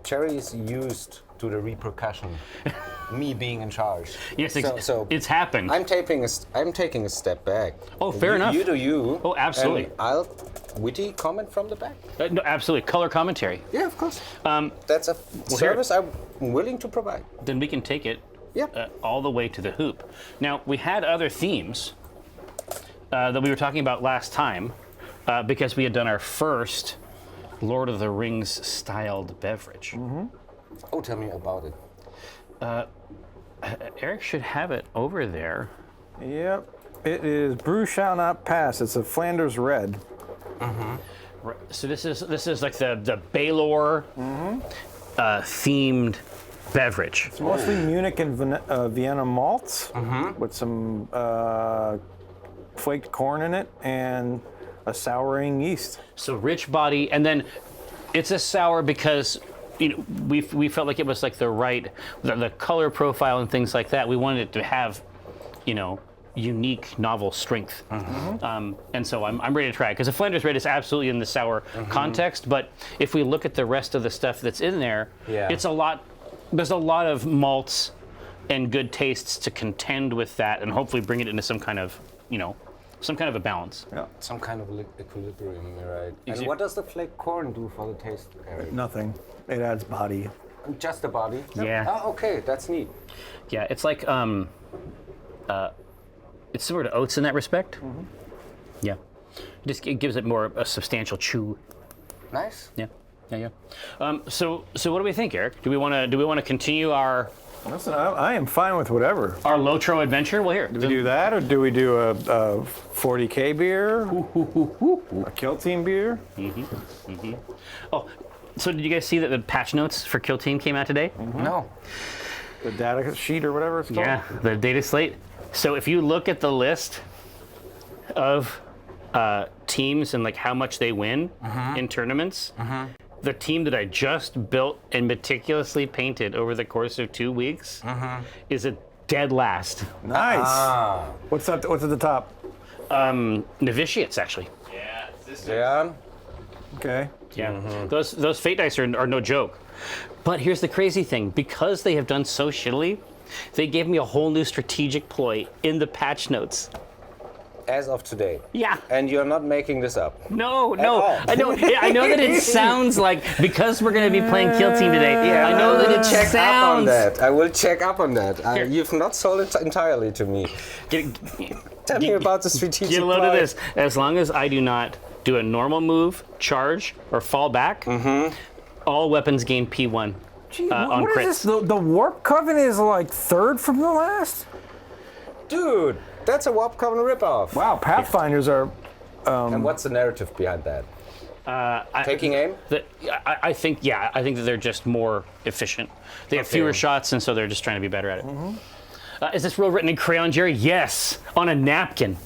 Speaker 2: Cherry is used to the repercussion. Me being in charge.
Speaker 1: Yes,
Speaker 2: so
Speaker 1: it's happened.
Speaker 2: I'm taking a step back.
Speaker 1: Oh, fair
Speaker 2: You-
Speaker 1: enough.
Speaker 2: You do you.
Speaker 1: Oh, absolutely.
Speaker 2: And I'll witty comment from the back.
Speaker 1: No, absolutely. Color commentary.
Speaker 2: Yeah, of course. That's a
Speaker 1: here-
Speaker 2: service I'm willing to provide.
Speaker 1: Then we can take it
Speaker 2: Yeah.
Speaker 1: all the way to the hoop. Now, we had other themes that we were talking about last time because we had done our first Lord of the Rings styled beverage.
Speaker 2: Oh, tell me about it.
Speaker 1: Eric should have it over there.
Speaker 3: Yep. It is Brew Shall Not Pass. It's a Flanders Red.
Speaker 1: Right. So this is like the Baylor themed beverage.
Speaker 3: It's mostly Munich and Vienna malts with some flaked corn in it and a souring yeast.
Speaker 1: So rich body, and then it's a sour because we felt like it was like the color profile and things like that. We wanted it to have unique, novel strength. And so I'm ready to try it because the Flanders Red is absolutely in the sour context. But if we look at the rest of the stuff that's in there, it's a lot. There's a lot of malts and good tastes to contend with that, and hopefully bring it into some kind of, some kind of a balance.
Speaker 3: Yeah.
Speaker 2: Some kind of equilibrium, right?
Speaker 1: Is
Speaker 2: And
Speaker 1: it-
Speaker 2: what does the flaked corn do for the taste, Eric?
Speaker 3: Nothing. It adds body.
Speaker 2: Just the body?
Speaker 1: Yeah.
Speaker 2: Oh, okay, that's neat.
Speaker 1: Yeah, it's like it's similar to oats in that respect. Yeah, it gives it more a substantial chew.
Speaker 2: Nice.
Speaker 1: Yeah. So what do we think, Eric? Do we want to continue our
Speaker 3: Listen, I am fine with whatever.
Speaker 1: Lotro adventure? Well, here.
Speaker 3: Do we do that, or do we do a 40K beer? A Kill Team beer?
Speaker 1: Oh, so did you guys see that the patch notes for Kill Team came out today?
Speaker 2: No.
Speaker 3: The data sheet or whatever it's called?
Speaker 1: Yeah, the data slate. So if you look at the list of teams and like how much they win in tournaments, the team that I just built and meticulously painted over the course of 2 weeks is a dead last.
Speaker 3: Nice. What's at the top?
Speaker 1: Novitiates, actually.
Speaker 4: Yeah, sisters.
Speaker 2: Yeah.
Speaker 3: Okay.
Speaker 1: Yeah, those fate dice are no joke. But here's the crazy thing: because they have done so shittily, they gave me a whole new strategic ploy in the patch notes.
Speaker 2: As of today.
Speaker 1: Yeah.
Speaker 2: And you're not making this up.
Speaker 1: No.
Speaker 2: all.
Speaker 1: I know that it sounds like because we're going to be playing Kill Team today. I know that it
Speaker 2: check up on
Speaker 1: sounds.
Speaker 2: that. I will check up on that. You've not sold it entirely to me. Tell me about the strategic
Speaker 1: Get a load of
Speaker 2: play.
Speaker 1: this. As long as I do not do a normal move, charge, or fall back, all weapons gain P1
Speaker 3: Gee,
Speaker 1: on
Speaker 3: what
Speaker 1: crits.
Speaker 3: is this? The Warp Coven is like third from the last?
Speaker 2: Dude, that's a Warp Coven ripoff.
Speaker 3: Wow, Pathfinders are...
Speaker 2: And what's the narrative behind that? Taking aim?
Speaker 1: I think that they're just more efficient. They have fewer shots, and so they're just trying to be better at it. Is this rule written in crayon, Jerry? Yes, on a napkin.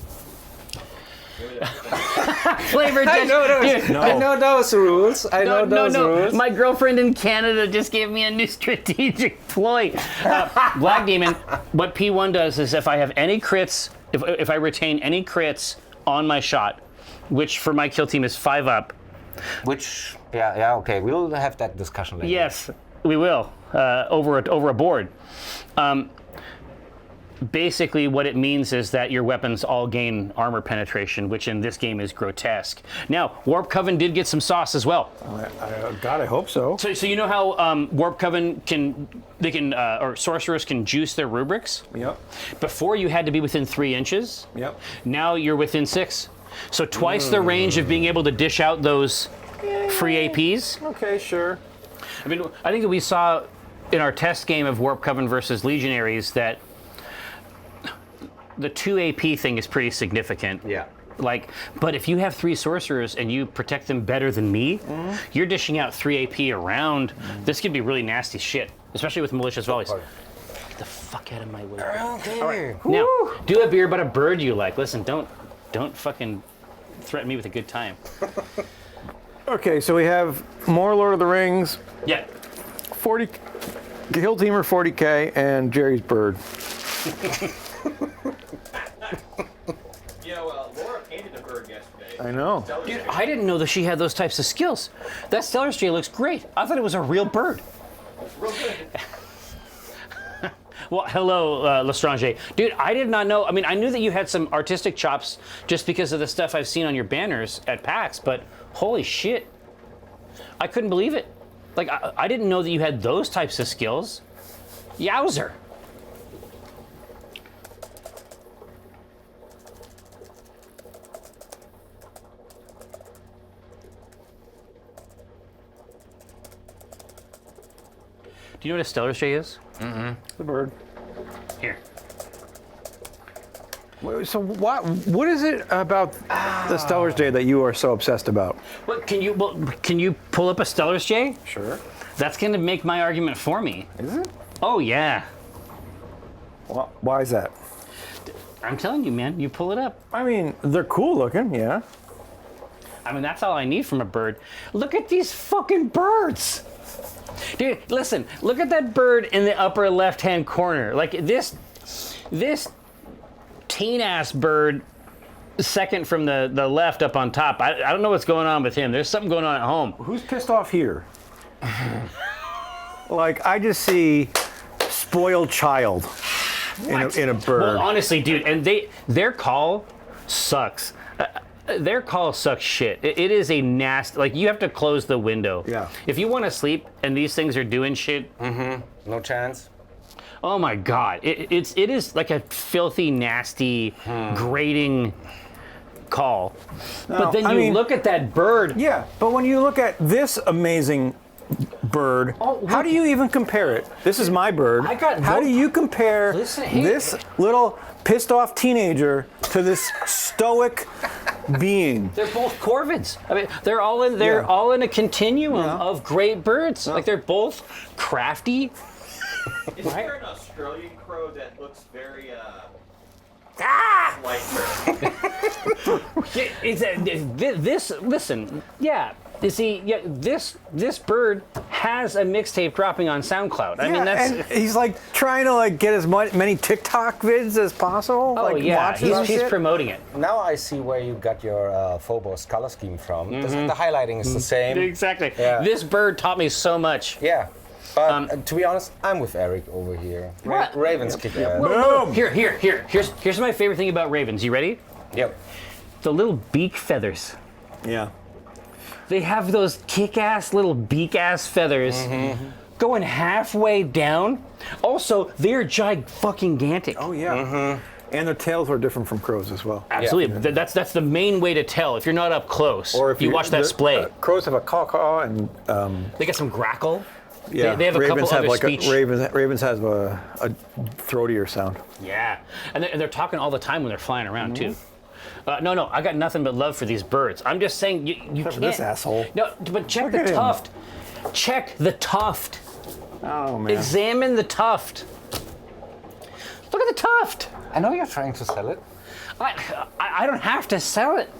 Speaker 1: Flavor
Speaker 2: I know those. I know those rules. I know those rules.
Speaker 1: My girlfriend in Canada just gave me a new strategic ploy. Black Demon, what P1 does is if I have any crits, if I retain any crits on my shot, which for my kill team is 5 up.
Speaker 2: Which, okay. We'll have that discussion later.
Speaker 1: Yes, we will, over a board. Basically, what it means is that your weapons all gain armor penetration, which in this game is grotesque. Now, Warp Coven did get some sauce as well.
Speaker 3: God, I hope so.
Speaker 1: So you know how Warp Coven or sorcerers can juice their rubrics?
Speaker 3: Yep.
Speaker 1: Before you had to be within 3 inches.
Speaker 3: Yep.
Speaker 1: Now you're within 6. So twice the range of being able to dish out those free APs.
Speaker 3: Okay, sure.
Speaker 1: I mean, I think that we saw in our test game of Warp Coven versus Legionaries that the 2 AP thing is pretty significant.
Speaker 2: Yeah.
Speaker 1: But if you have 3 sorcerers and you protect them better than me, you're dishing out 3 AP around. This could be really nasty shit, especially with malicious volleys. Get the fuck out of my way.
Speaker 2: Okay.
Speaker 1: All right, now do a beer about a bird you like. Listen, don't fucking threaten me with a good time.
Speaker 3: Okay, so we have more Lord of the Rings,
Speaker 1: Yeah.
Speaker 3: 40 Kill Teamer 40K, and Jerry's Bird.
Speaker 4: You know, Laura painted the bird yesterday.
Speaker 3: I know.
Speaker 1: Dude, I didn't know that she had those types of skills. That Stellar's Jay looks great. I thought it was a real bird.
Speaker 4: Real good.
Speaker 1: Well, hello, Lestrange. Dude, I did not know. I mean, I knew that you had some artistic chops just because of the stuff I've seen on your banners at PAX, but holy shit. I couldn't believe it. Like, I didn't know that you had those types of skills. Yowzer. Do you know what a Stellar's Jay is?
Speaker 3: The bird.
Speaker 1: Here.
Speaker 3: So what is it about the Stellar's Day that you are so obsessed about?
Speaker 1: Well, can you pull up a Stellar's Jay?
Speaker 3: Sure.
Speaker 1: That's going to make my argument for me.
Speaker 3: Is it?
Speaker 1: Oh, yeah.
Speaker 3: Well, why is that?
Speaker 1: I'm telling you, man. You pull it up.
Speaker 3: I mean, they're cool looking, yeah.
Speaker 1: I mean, that's all I need from a bird. Look at these fucking birds. Dude, listen. Look at that bird in the upper left-hand corner. Like, this teen-ass bird, second from the left up on top. I don't know what's going on with him. There's something going on at home.
Speaker 3: Who's pissed off here? Like, I just see spoiled child in a bird.
Speaker 1: Well, honestly, dude, and their call sucks. Their call sucks shit. It is a nasty. Like, you have to close the window.
Speaker 3: Yeah.
Speaker 1: If you want to sleep and these things are doing shit,
Speaker 2: No chance.
Speaker 1: oh my god, it is like a filthy, nasty, grating call. But then
Speaker 3: I
Speaker 1: you
Speaker 3: mean-
Speaker 1: look at that bird.
Speaker 3: Yeah, but when you look at this amazing bird, how do you even compare it? This is my bird. How do you compare
Speaker 1: Listen, hey.
Speaker 3: this little pissed off teenager to this stoic being?
Speaker 1: They're both corvids. I mean, they're all in a continuum of great birds. Like, they're both crafty.
Speaker 4: Is there an Australian crow that looks very like her?
Speaker 1: Listen, yeah. You see, yeah, this bird has a mixtape dropping on SoundCloud. I mean, that's.
Speaker 3: and he's like trying to like get as many TikTok vids as possible.
Speaker 1: Oh
Speaker 3: like,
Speaker 1: yeah,
Speaker 3: watches and
Speaker 1: he's
Speaker 3: shit.
Speaker 1: promoting it.
Speaker 2: Now I see where you got your Phobos color scheme from. The highlighting is the same.
Speaker 1: Exactly.
Speaker 2: Yeah.
Speaker 1: This bird taught me so much.
Speaker 2: Yeah. But to be honest, I'm with Eric over here.
Speaker 1: What?
Speaker 2: Ravens kick ass.
Speaker 3: Boom!
Speaker 1: Here's my favorite thing about ravens. You ready?
Speaker 2: Yep.
Speaker 1: The little beak feathers.
Speaker 3: Yeah.
Speaker 1: They have those kick-ass little beak-ass feathers going halfway down. Also, they're gigantic.
Speaker 3: Oh yeah. And their tails are different from crows as well.
Speaker 1: Absolutely. That's the main way to tell if you're not up close.
Speaker 3: Or if
Speaker 1: you watch that splay.
Speaker 3: Crows have a caw-caw and
Speaker 1: They got some grackle.
Speaker 3: yeah.
Speaker 1: They have a
Speaker 3: ravens
Speaker 1: couple
Speaker 3: have
Speaker 1: other
Speaker 3: like
Speaker 1: speech.
Speaker 3: ravens have a throatier sound.
Speaker 1: Yeah, and they're talking all the time when they're flying around too. No, I got nothing but love for these birds. I'm just saying you
Speaker 3: Except
Speaker 1: can't.
Speaker 3: for this asshole.
Speaker 1: No, but check
Speaker 3: Look
Speaker 1: the
Speaker 3: at him.
Speaker 1: tuft. Check the tuft.
Speaker 3: Oh man.
Speaker 1: Examine the tuft. Look at the tuft.
Speaker 2: I know you're trying to sell it.
Speaker 1: I don't have to sell it.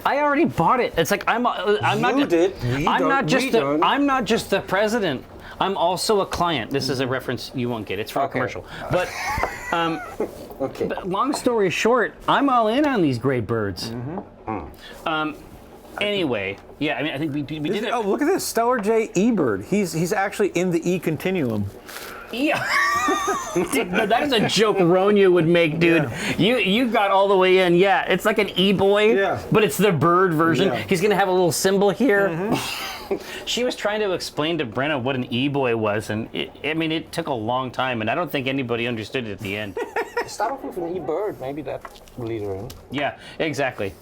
Speaker 1: I already bought it. It's like I'm not.
Speaker 2: You did. We
Speaker 1: I'm
Speaker 2: don't.
Speaker 1: not just
Speaker 2: We
Speaker 1: the.
Speaker 2: don't.
Speaker 1: I'm not just the president. I'm also a client. This is a reference you won't get. It's from a
Speaker 2: Okay.
Speaker 1: commercial. But
Speaker 2: Okay.
Speaker 1: long story short, I'm all in on these great birds. Anyway, yeah, I mean, I think we did it.
Speaker 3: Oh, look at this Stellar J E-bird. He's actually in the E continuum.
Speaker 1: Yeah. That is a joke Ronya would make, dude. You got all the way in. Yeah, it's like an E-boy,
Speaker 3: Yeah.
Speaker 1: but it's the bird version.
Speaker 3: Yeah.
Speaker 1: He's gonna have a little symbol here. She was trying to explain to Brenna what an E-boy was, and it took a long time, and I don't think anybody understood it at the end.
Speaker 2: Start off with an E-bird. Maybe that will lead her in.
Speaker 1: Yeah, exactly.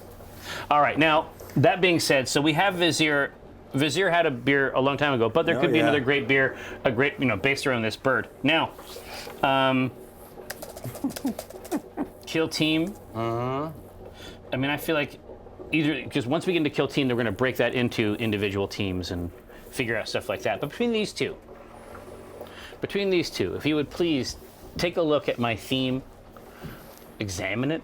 Speaker 1: All right, now that being said, so we have Vizier. Vizier had a beer a long time ago, but there
Speaker 3: Oh,
Speaker 1: could be
Speaker 3: yeah.
Speaker 1: another great beer, a great, based around this bird. Now, Kill Team. I mean, I feel like either because once we get into Kill Team, they're going to break that into individual teams and figure out stuff like that. But between these two, if you would please take a look at my theme, examine it,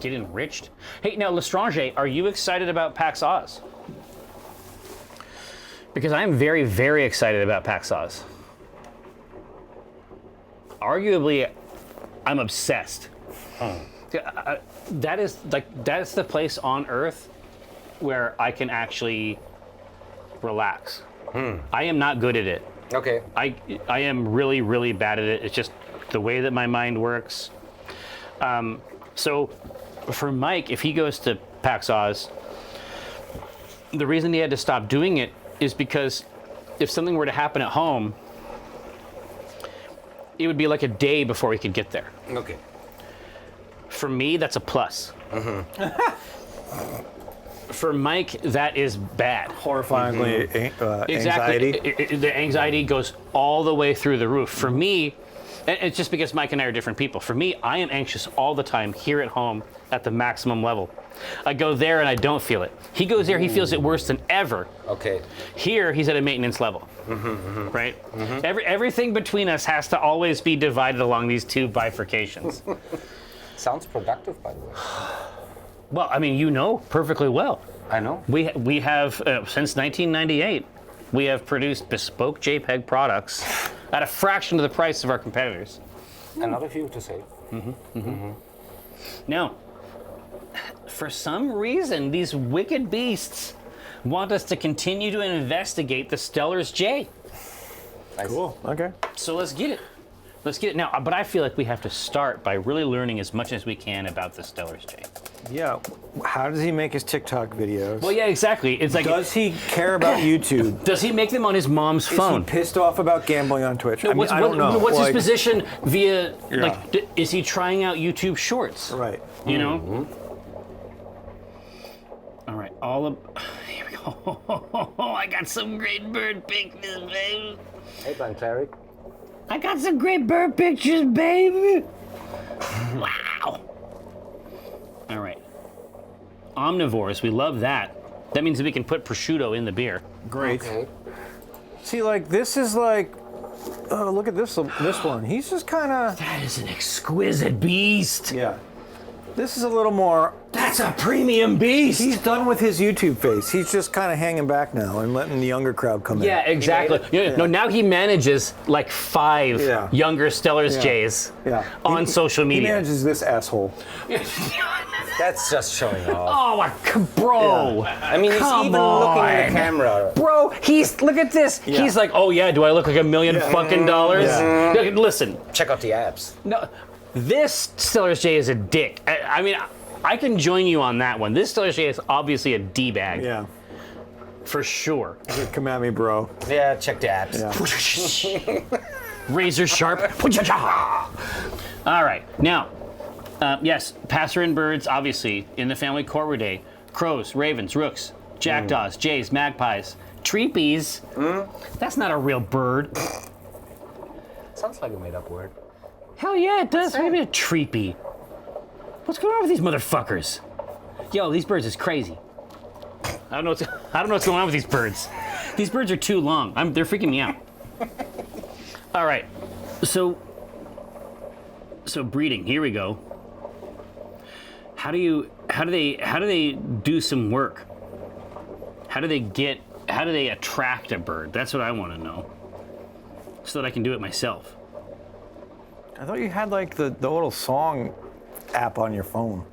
Speaker 1: get enriched. Hey, now Lestrange, are you excited about PAX Oz? Because I am very, very excited about PAX Oz. Arguably, I'm obsessed. That's the place on Earth where I can actually relax. I am not good at it.
Speaker 2: Okay.
Speaker 1: I am really, really bad at it. It's just the way that my mind works. So for Mike, if he goes to PAX Oz, the reason he had to stop doing it is because if something were to happen at home, it would be like a day before he could get there.
Speaker 2: Okay.
Speaker 1: For me, that's a plus. For Mike, that is bad.
Speaker 3: Horrifyingly anxiety.
Speaker 1: Exactly. The anxiety goes all the way through the roof. For me, and it's just because Mike and I are different people. For me, I am anxious all the time here at home at the maximum level. I go there and I don't feel it. He goes there, he feels it worse than ever.
Speaker 2: Okay.
Speaker 1: Here, he's at a maintenance level, right? Everything between us has to always be divided along these two bifurcations.
Speaker 2: Sounds productive, by the way.
Speaker 1: Well, I mean, you know perfectly well.
Speaker 2: I know.
Speaker 1: We have, since 1998, we have produced bespoke JPEG products at a fraction of the price of our competitors.
Speaker 2: Another few to say.
Speaker 1: Now, for some reason, these wicked beasts want us to continue to investigate the Stellar's J.
Speaker 3: Cool. Okay.
Speaker 1: So let's get it. Let's get it now. But I feel like we have to start by really learning as much as we can about the Stellar's J.
Speaker 3: Yeah. How does he make his TikTok videos?
Speaker 1: Well, yeah, exactly. It's like,
Speaker 3: Does he care about YouTube?
Speaker 1: does he make them on his mom's phone?
Speaker 3: Is he pissed off about gambling on Twitch? I
Speaker 1: What's
Speaker 3: don't know.
Speaker 1: What's his
Speaker 3: Like,
Speaker 1: position via?
Speaker 3: Yeah.
Speaker 1: Like, is he trying out YouTube Shorts?
Speaker 3: Right.
Speaker 1: You know. All right. Here we go. I got some great bird pictures, baby.
Speaker 2: Hey, Blank Cleric.
Speaker 1: I got some great bird pictures, baby. Wow. All right. Omnivores, we love that. That means that we can put prosciutto in the beer.
Speaker 3: Great.
Speaker 2: Okay.
Speaker 3: See, like, this is like, oh, look at this one. He's just kind of,
Speaker 1: That is an exquisite beast.
Speaker 3: yeah. This is a little more,
Speaker 1: That's a premium beast.
Speaker 3: he's done with his YouTube face. He's just kind of hanging back now and letting the younger crowd come in.
Speaker 1: Yeah, exactly. No, now he manages like 5
Speaker 3: Yeah.
Speaker 1: younger Stellar's
Speaker 3: Yeah.
Speaker 1: Jays
Speaker 3: Yeah.
Speaker 1: on social
Speaker 3: He
Speaker 1: media.
Speaker 3: manages this asshole.
Speaker 2: That's just showing off.
Speaker 1: Oh, bro.
Speaker 2: I mean, he's
Speaker 1: Come
Speaker 2: even looking in
Speaker 1: on.
Speaker 2: the camera.
Speaker 1: Bro, look at this.
Speaker 3: Yeah.
Speaker 1: He's like, oh yeah, do I look like $1 million fucking dollars?
Speaker 3: Yeah.
Speaker 1: Look, listen,
Speaker 2: Check out the apps.
Speaker 1: no, this Stellar's J is a dick. I mean, I can join you on that one. This Stellar's J is obviously a D-bag.
Speaker 3: Yeah.
Speaker 1: For sure.
Speaker 3: Come at me, bro.
Speaker 2: Yeah, check the apps.
Speaker 3: Yeah.
Speaker 1: Razor sharp. All right, now, yes, passerine birds, obviously, in the family Corvidae. Crows, ravens, rooks, jackdaws, jays, magpies, treepies. That's not a real bird.
Speaker 2: Sounds like a made-up word.
Speaker 1: Hell yeah, it does. Maybe a treepy. What's going on with these motherfuckers? Yo, these birds is crazy. I don't know what's going on with these birds. These birds are too long. They're freaking me out. All right, so breeding. Here we go. How do they do some work? How do they attract a bird? That's what I want to know, so that I can do it myself.
Speaker 3: I thought you had like the little song app on your phone.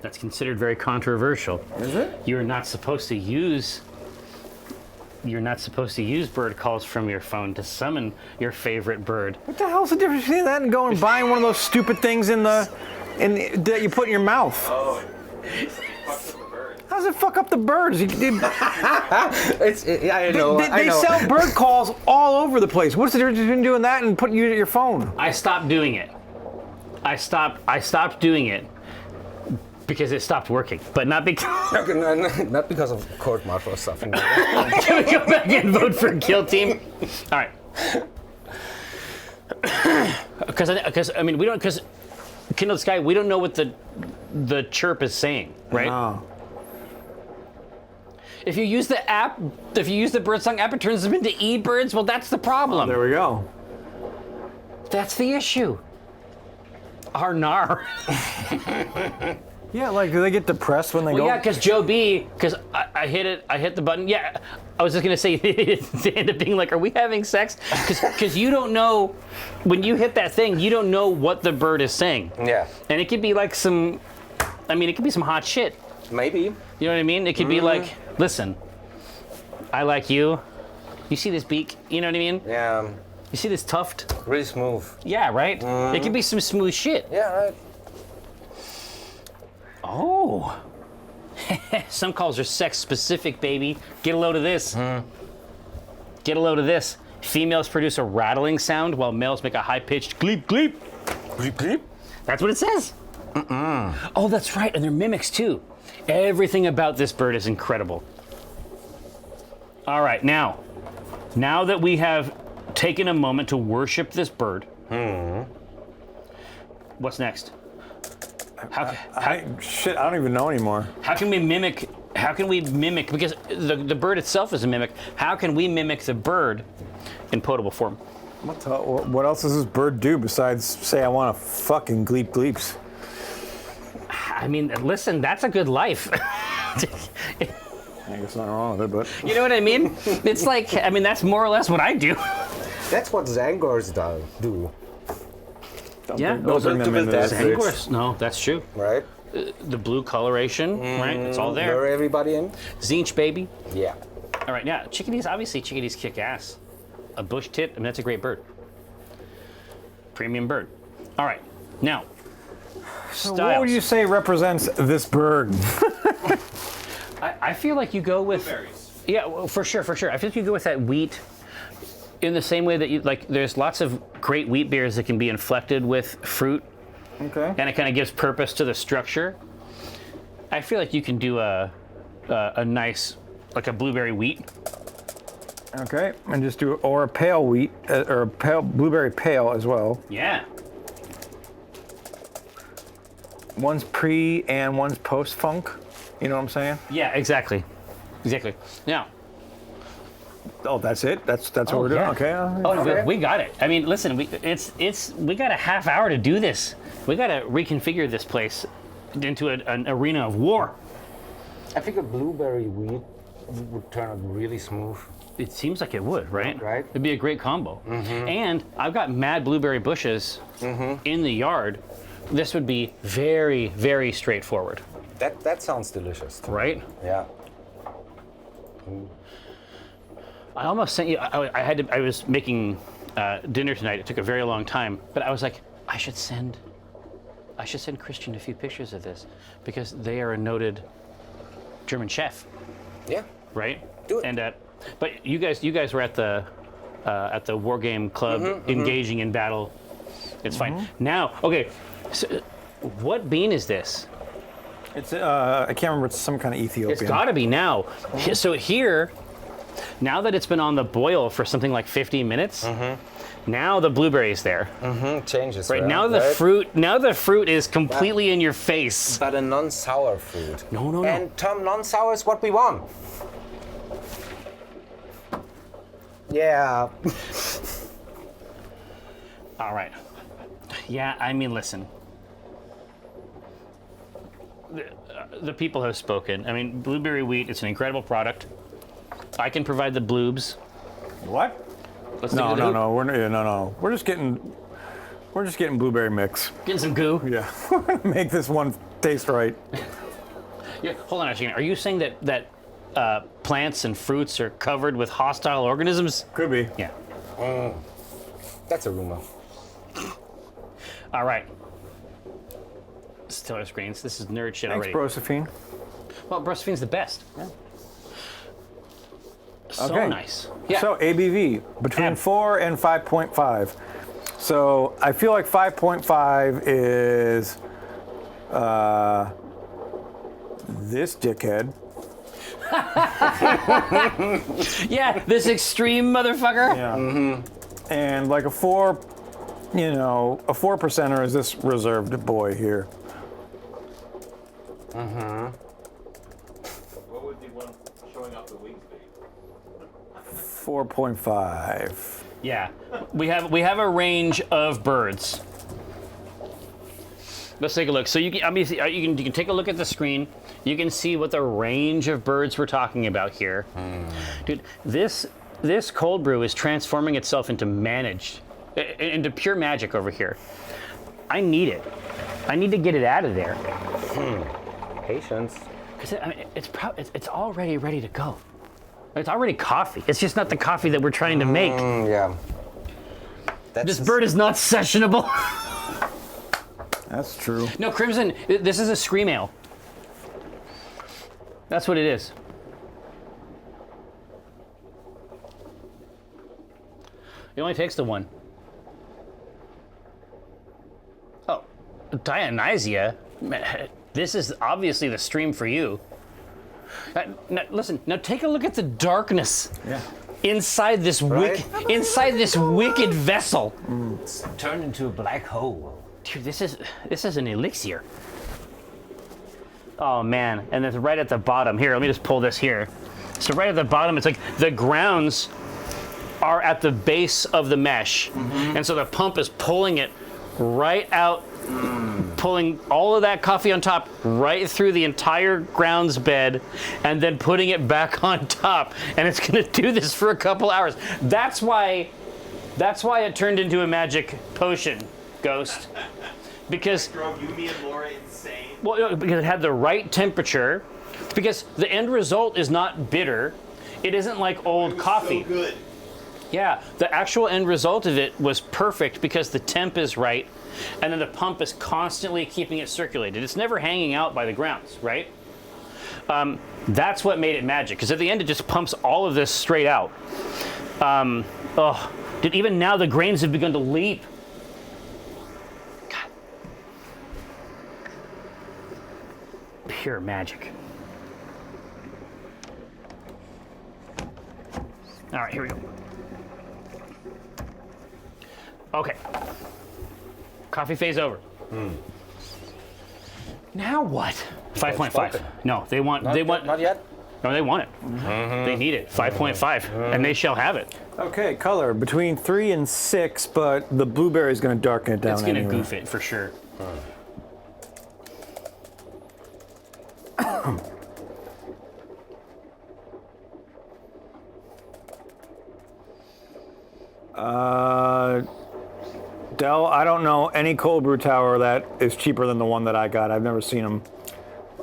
Speaker 1: That's considered very controversial.
Speaker 3: Is it?
Speaker 1: You're not supposed to use bird calls from your phone to summon your favorite bird.
Speaker 3: What the hell's the difference between that and going and buying one of those stupid things that you put in your mouth?
Speaker 4: Oh, fucked up the bird.
Speaker 3: How does it fuck up the birds?
Speaker 2: I know.
Speaker 3: They sell bird calls all over the place. What's the difference between doing that and putting you at your phone?
Speaker 1: I stopped doing it. I stopped doing it because it stopped working, but not because.
Speaker 2: Not because of court martial or something.
Speaker 1: Can we go back and vote for Kill Team? All right. Because I mean we don't because Kindle Sky we don't know what the chirp is saying, right?
Speaker 3: Oh.
Speaker 1: If you use the app, if you use the birdsong app, it turns them into e-birds. Well, that's the problem.
Speaker 3: There we go.
Speaker 1: That's the issue. Arnar.
Speaker 3: Yeah, like do they get depressed when they
Speaker 1: Well,
Speaker 3: go?
Speaker 1: yeah, because Joe B, because I hit the button. Yeah, I was just gonna say it ended up being like, are we having sex? Because you don't know when you hit that thing, you don't know what the bird is saying.
Speaker 2: Yeah.
Speaker 1: And it could be like some hot shit.
Speaker 2: Maybe.
Speaker 1: You know what I mean? It could be like, listen, I like you. You see this beak? You know what I mean?
Speaker 2: Yeah.
Speaker 1: You see this tuft?
Speaker 2: Really smooth.
Speaker 1: Yeah, right? It could be some smooth shit.
Speaker 2: Yeah, right.
Speaker 1: Oh. Some calls are sex specific, baby. Get a load of this. Get a load of this. Females produce a rattling sound while males make a high pitched gleep gleep.
Speaker 2: Gleep, gleep.
Speaker 1: That's what it says. Oh, that's right. And they're mimics too. Everything about this bird is incredible. All right, now that we have taken a moment to worship this bird, what's next?
Speaker 3: I don't even know anymore.
Speaker 1: How can we mimic? Because the bird itself is a mimic. How can we mimic the bird in potable form?
Speaker 3: What else does this bird do besides say I want to fucking gleep gleeps?
Speaker 1: I mean, listen, that's a good life.
Speaker 3: I guess nothing wrong with it, but
Speaker 1: You know what I mean? It's like, I mean, that's more or less what I do.
Speaker 2: That's what Zangors do.
Speaker 1: Yeah,
Speaker 3: Don't bring them
Speaker 2: to
Speaker 3: into
Speaker 2: that
Speaker 3: this.
Speaker 2: fridge.
Speaker 1: Of course. No, that's true.
Speaker 2: Right?
Speaker 1: The blue coloration, right? It's all there.
Speaker 2: Lure everybody in?
Speaker 1: Zinch, baby.
Speaker 2: Yeah.
Speaker 1: All right, yeah, chickadees, obviously chickadees kick ass. A bush tit, I mean, that's a great bird. Premium bird. All right, now,
Speaker 3: So
Speaker 1: styles.
Speaker 3: what would you say represents this bird?
Speaker 1: I feel like you go with,
Speaker 4: Berries.
Speaker 1: yeah, well, for sure. I feel like you go with that wheat in the same way that you, like, there's lots of great wheat beers that can be inflected with fruit,
Speaker 3: Okay.
Speaker 1: and it kind of gives purpose to the structure. I feel like you can do a nice, like a blueberry wheat.
Speaker 3: Okay, and just do or a pale wheat or a pale blueberry pale as well.
Speaker 1: Yeah.
Speaker 3: One's pre and one's post funk. You know what I'm saying?
Speaker 1: Yeah, exactly. Now,
Speaker 3: Oh, that's it. That's what we're doing.
Speaker 1: yeah.
Speaker 3: Okay.
Speaker 1: oh, we got it. I mean, listen, we got a half hour to do this. We got to reconfigure this place into an arena of war.
Speaker 2: I think a blueberry wheat would turn out really smooth.
Speaker 1: It seems like it would, right?
Speaker 2: Right.
Speaker 1: It'd be a great combo. And I've got mad blueberry bushes in the yard. This would be very, very straightforward,
Speaker 2: That sounds delicious.
Speaker 1: right?
Speaker 2: Yeah.
Speaker 1: I almost sent you. I was making dinner tonight. It took a very long time, but I was like, I should send Christian a few pictures of this because they are a noted German chef,
Speaker 2: Yeah.
Speaker 1: right?
Speaker 2: Do it.
Speaker 1: And but you guys were at the war game club engaging in battle. It's fine. Now, okay. So, what bean is this?
Speaker 3: It's I can't remember. It's some kind of Ethiopian.
Speaker 1: It's got to be now. So here, now that it's been on the boil for something like 15 minutes, now the blueberry's there.
Speaker 2: Changes.
Speaker 1: Right
Speaker 2: right?
Speaker 1: now the fruit is completely in your face.
Speaker 2: But a non-sour fruit.
Speaker 1: No.
Speaker 2: And Tom, non-sour is what we want. Yeah.
Speaker 1: All right. Yeah, I mean, listen. The people have spoken. I mean, blueberry wheat, it's an incredible product. I can provide the bloobs.
Speaker 3: What?
Speaker 1: Let's think of the hoop.
Speaker 3: No. No. We're just getting blueberry mix.
Speaker 1: Getting some goo.
Speaker 3: Yeah. We're gonna make this one taste right.
Speaker 1: Yeah, hold on a second. Are you saying that plants and fruits are covered with hostile organisms?
Speaker 3: Could be.
Speaker 1: Yeah.
Speaker 2: That's a rumor.
Speaker 1: All right. Stellar screens. This is nerd shit
Speaker 3: Thanks,
Speaker 1: already.
Speaker 3: Brosephine.
Speaker 1: Well, Brosophine's the best. So
Speaker 3: Okay.
Speaker 1: nice. Yeah.
Speaker 3: So ABV between
Speaker 1: Ab.
Speaker 3: 4 and 5.5. So I feel like 5.5 is this dickhead.
Speaker 1: yeah, this extreme motherfucker.
Speaker 3: Yeah. And like a 4, a 4%er is this reserved boy here.
Speaker 4: What would the one showing off the wings be?
Speaker 3: 4.5.
Speaker 1: Yeah. We have a range of birds. Let's take a look. So you can obviously you can take a look at the screen. You can see what the range of birds we're talking about here. Dude, this cold brew is transforming itself into pure magic over here. I need it. I need to get it out of there.
Speaker 2: Patience.
Speaker 1: Because it's already ready to go. It's already coffee. It's just not the coffee that we're trying to make.
Speaker 2: Yeah.
Speaker 1: This bird is not sessionable.
Speaker 3: That's true.
Speaker 1: No, Crimson, this is a scream ale. That's what it is. It only takes the one. Oh, Dionysia? This is obviously the stream for you. Now, listen, now take a look at the darkness inside this wicked vessel.
Speaker 2: It's turned into a black hole.
Speaker 1: Dude, this is an elixir. Oh man, and it's right at the bottom. Here, let me just pull this here. So right at the bottom, it's like the grounds are at the base of the mesh. And so the pump is pulling it right out, pulling all of that coffee on top right through the entire grounds bed and then putting it back on top. And it's gonna do this for a couple hours. That's why it turned into a magic potion. Ghost. Because
Speaker 4: Drove you, me, and Laura insane.
Speaker 1: well, because it had the right temperature. Because the end result is not bitter. It isn't like old coffee.
Speaker 4: So good.
Speaker 1: Yeah, the actual end result of it was perfect because the temp is right, and then the pump is constantly keeping it circulated. It's never hanging out by the grounds, right? That's what made it magic, because at the end it just pumps all of this straight out. Dude, even now the grains have begun to leap. God. Pure magic. All right, here we go. Okay. Coffee phase over. Now what? 5.5. No, they want.
Speaker 2: Not yet.
Speaker 1: No, they want it. They need it. 5.5, and they shall have it.
Speaker 3: Okay, color between 3 and 6, but the blueberry is going to darken it down.
Speaker 1: It's gonna
Speaker 3: anyway.
Speaker 1: goof it for sure.
Speaker 3: Dell, I don't know any cold brew tower that is cheaper than the one that I got. I've never seen them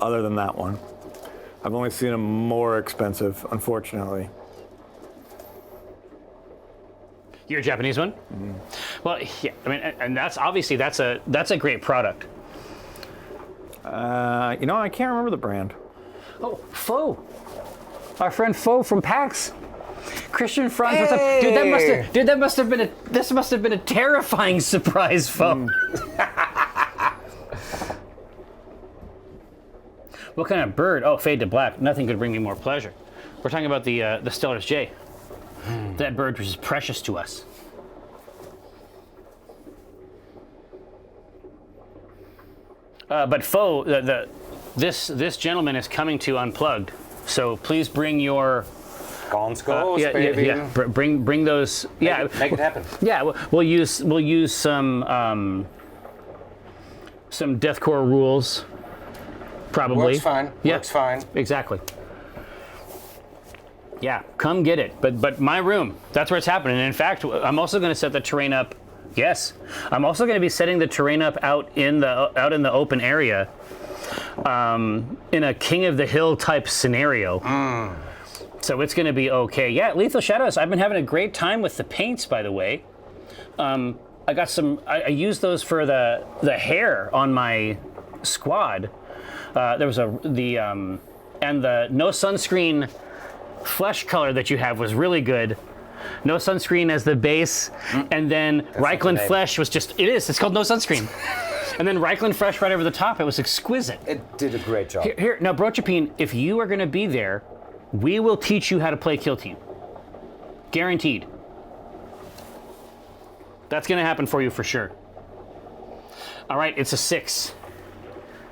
Speaker 3: other than that one. I've only seen them more expensive, unfortunately.
Speaker 1: You're a Japanese one? Well, yeah. I mean, and that's obviously that's a great product.
Speaker 3: You know, I can't remember the brand.
Speaker 1: Oh, Faux. Our friend Faux from PAX. Christian Franz, what's up? Dude, that must have been a terrifying surprise, Faux. What kind of bird? Oh, fade to black. Nothing could bring me more pleasure. We're talking about the Stellar's Jay. That bird was precious to us. But Faux, this gentleman is coming to Unplugged, so please bring your
Speaker 2: Gone scores, baby.
Speaker 1: yeah. Bring those. Yeah,
Speaker 2: Make it happen.
Speaker 1: yeah. We'll use some deathcore rules. Probably.
Speaker 2: Works fine.
Speaker 1: Yeah.
Speaker 2: Works fine.
Speaker 1: Exactly. Yeah, come get it. But my room, that's where it's happening. And in fact, I'm also going to set the terrain up. Yes, I'm also going to be setting the terrain up out in the open area, in a King of the Hill type scenario. So it's going to be okay. Yeah, Lethal Shadows. I've been having a great time with the paints, by the way. I got some. I used those for the hair on my squad. There was and the no sunscreen flesh color that you have was really good. No sunscreen as the base, and then Reichland Flesh was just, it's called No Sunscreen. And then Reichland Fresh right over the top, it was exquisite.
Speaker 2: It did a great job.
Speaker 1: Here, now Brochapine, if you are gonna be there, we will teach you how to play Kill Team. Guaranteed. That's gonna happen for you for sure. All right, it's a 6.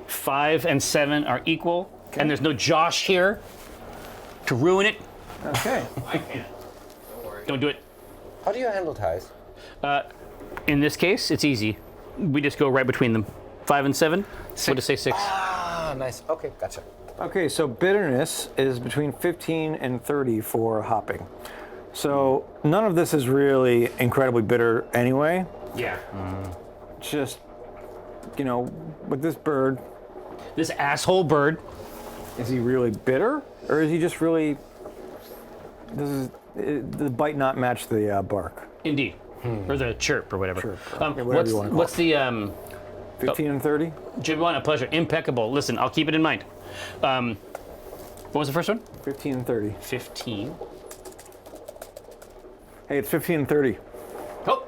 Speaker 1: 5 and 7 are equal, and there's no Josh here to ruin it.
Speaker 3: Okay.
Speaker 4: I can't.
Speaker 1: Don't do it.
Speaker 2: How do you handle ties?
Speaker 1: In this case, it's easy. We just go right between them. 5 and 7. We'll just say 6.
Speaker 2: Ah, nice. Okay, gotcha.
Speaker 3: Okay, so bitterness is between 15 and 30 for hopping. So none of this is really incredibly bitter anyway.
Speaker 1: Yeah.
Speaker 3: Just, with this bird,
Speaker 1: This asshole bird.
Speaker 3: is he really bitter? Or is he just really, the bite not match the bark?
Speaker 1: Indeed. Or the chirp or whatever.
Speaker 3: Chirp. Yeah, whatever you wanna call
Speaker 1: what's the
Speaker 3: 15 and 30?
Speaker 1: Jim, a pleasure. Impeccable. Listen, I'll keep it in mind. What was the first one?
Speaker 3: 15 and 30.
Speaker 1: 15.
Speaker 3: Hey, it's 15 and 30.
Speaker 1: Oh.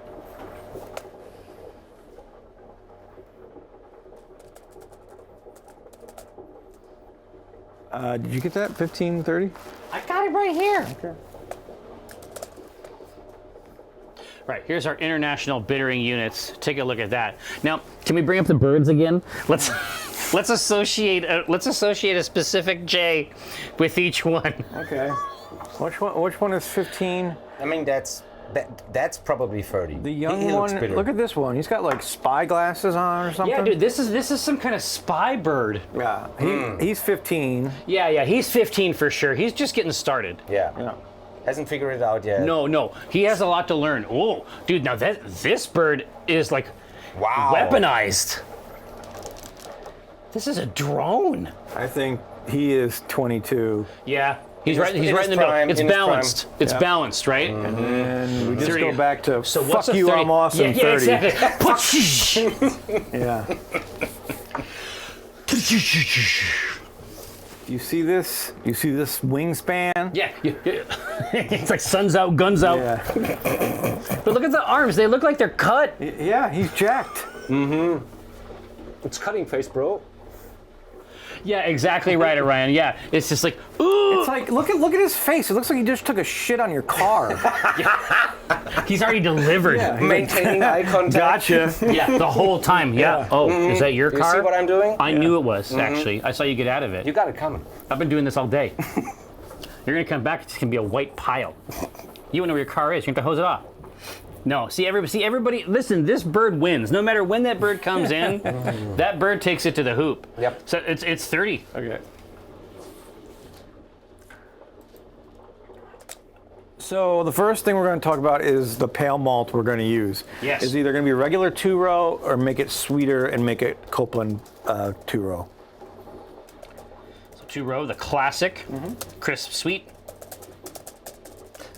Speaker 3: Did you get that? 15 and 30?
Speaker 1: I got it right here. Okay. Right, here's our international bittering units. Take a look at that. Now, can we bring up the birds again? Let's associate a specific J with each one.
Speaker 3: Okay. Which one is 15?
Speaker 2: I mean, that's probably 30.
Speaker 3: The young
Speaker 2: He looks
Speaker 3: one.
Speaker 2: bitter.
Speaker 3: Look at this one. He's got like spy glasses on or something.
Speaker 1: Yeah, dude, this is some kind of spy bird.
Speaker 3: Yeah. He's 15.
Speaker 1: Yeah, he's 15 for sure. He's just getting started.
Speaker 2: Yeah.
Speaker 3: Yeah.
Speaker 2: Hasn't figured it out yet.
Speaker 1: No, he has a lot to learn. Oh, dude, now this bird is like,
Speaker 2: Wow.
Speaker 1: Weaponized. This is a drone.
Speaker 3: I think he is 22.
Speaker 1: Yeah. He's
Speaker 2: In
Speaker 1: right.
Speaker 2: his-
Speaker 1: He's
Speaker 2: in
Speaker 1: right in
Speaker 2: his
Speaker 1: the middle.
Speaker 2: prime,
Speaker 1: It's
Speaker 2: in his
Speaker 1: balanced.
Speaker 2: prime.
Speaker 1: It's
Speaker 3: Yeah.
Speaker 1: balanced, right?
Speaker 3: And we just
Speaker 1: 30.
Speaker 3: go back to
Speaker 1: So
Speaker 3: fuck
Speaker 1: what's a
Speaker 3: you,
Speaker 1: 30?
Speaker 3: I'm awesome,
Speaker 1: Yeah,
Speaker 3: 30.
Speaker 1: exactly.
Speaker 3: Yeah. You see this? You see this wingspan?
Speaker 1: Yeah. It's like sun's out, guns out.
Speaker 3: Yeah.
Speaker 1: But look at the arms. They look like they're cut.
Speaker 3: Yeah, he's jacked.
Speaker 2: It's cutting face, bro.
Speaker 1: Yeah, exactly right, Orion. Yeah. It's just like, ooh.
Speaker 3: It's like, look at his face. It looks like he just took a shit on your car.
Speaker 1: He's already delivered.
Speaker 3: Yeah.
Speaker 2: Maintaining eye contact.
Speaker 3: Gotcha.
Speaker 1: Yeah, the whole time. Yeah. Oh, is that your
Speaker 2: You
Speaker 1: car?
Speaker 2: see what I'm doing?
Speaker 1: I knew it was, actually. I saw you get out of it.
Speaker 2: You got it coming.
Speaker 1: I've been doing this all day. You're going to come back, it's going to be a white pile. You won't know where your car is. You're going to hose it off. No, see everybody, listen, this bird wins. No matter when that bird comes in, that bird takes it to the hoop.
Speaker 2: Yep.
Speaker 1: So it's 30.
Speaker 3: Okay. So the first thing we're going to talk about is the pale malt we're going to use.
Speaker 1: Yes.
Speaker 3: It's either going to be regular 2-row or make it sweeter and make it Copeland 2-row.
Speaker 1: So 2-row, the classic, crisp, sweet.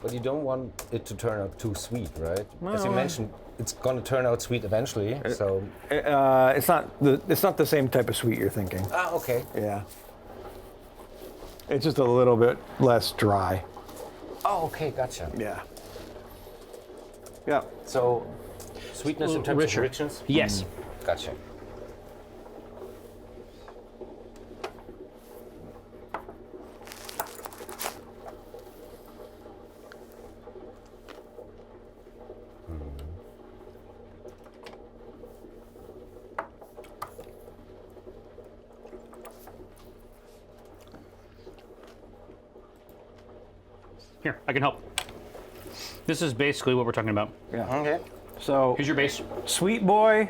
Speaker 2: But you don't want it to turn out too sweet, right? As you mentioned, it's going to turn out sweet eventually. So.
Speaker 3: It's not the same type of sweet you're thinking.
Speaker 2: Ah, okay.
Speaker 3: Yeah. It's just a little bit less dry.
Speaker 2: Oh, okay, gotcha.
Speaker 3: Yeah. Yeah.
Speaker 2: So, sweetness in terms
Speaker 1: Richer.
Speaker 2: of richness.
Speaker 1: Yes.
Speaker 2: Gotcha.
Speaker 1: Here, I can help. This is basically what we're talking about.
Speaker 3: Yeah.
Speaker 2: Okay.
Speaker 3: So
Speaker 1: Here's your base.
Speaker 3: Sweet Boy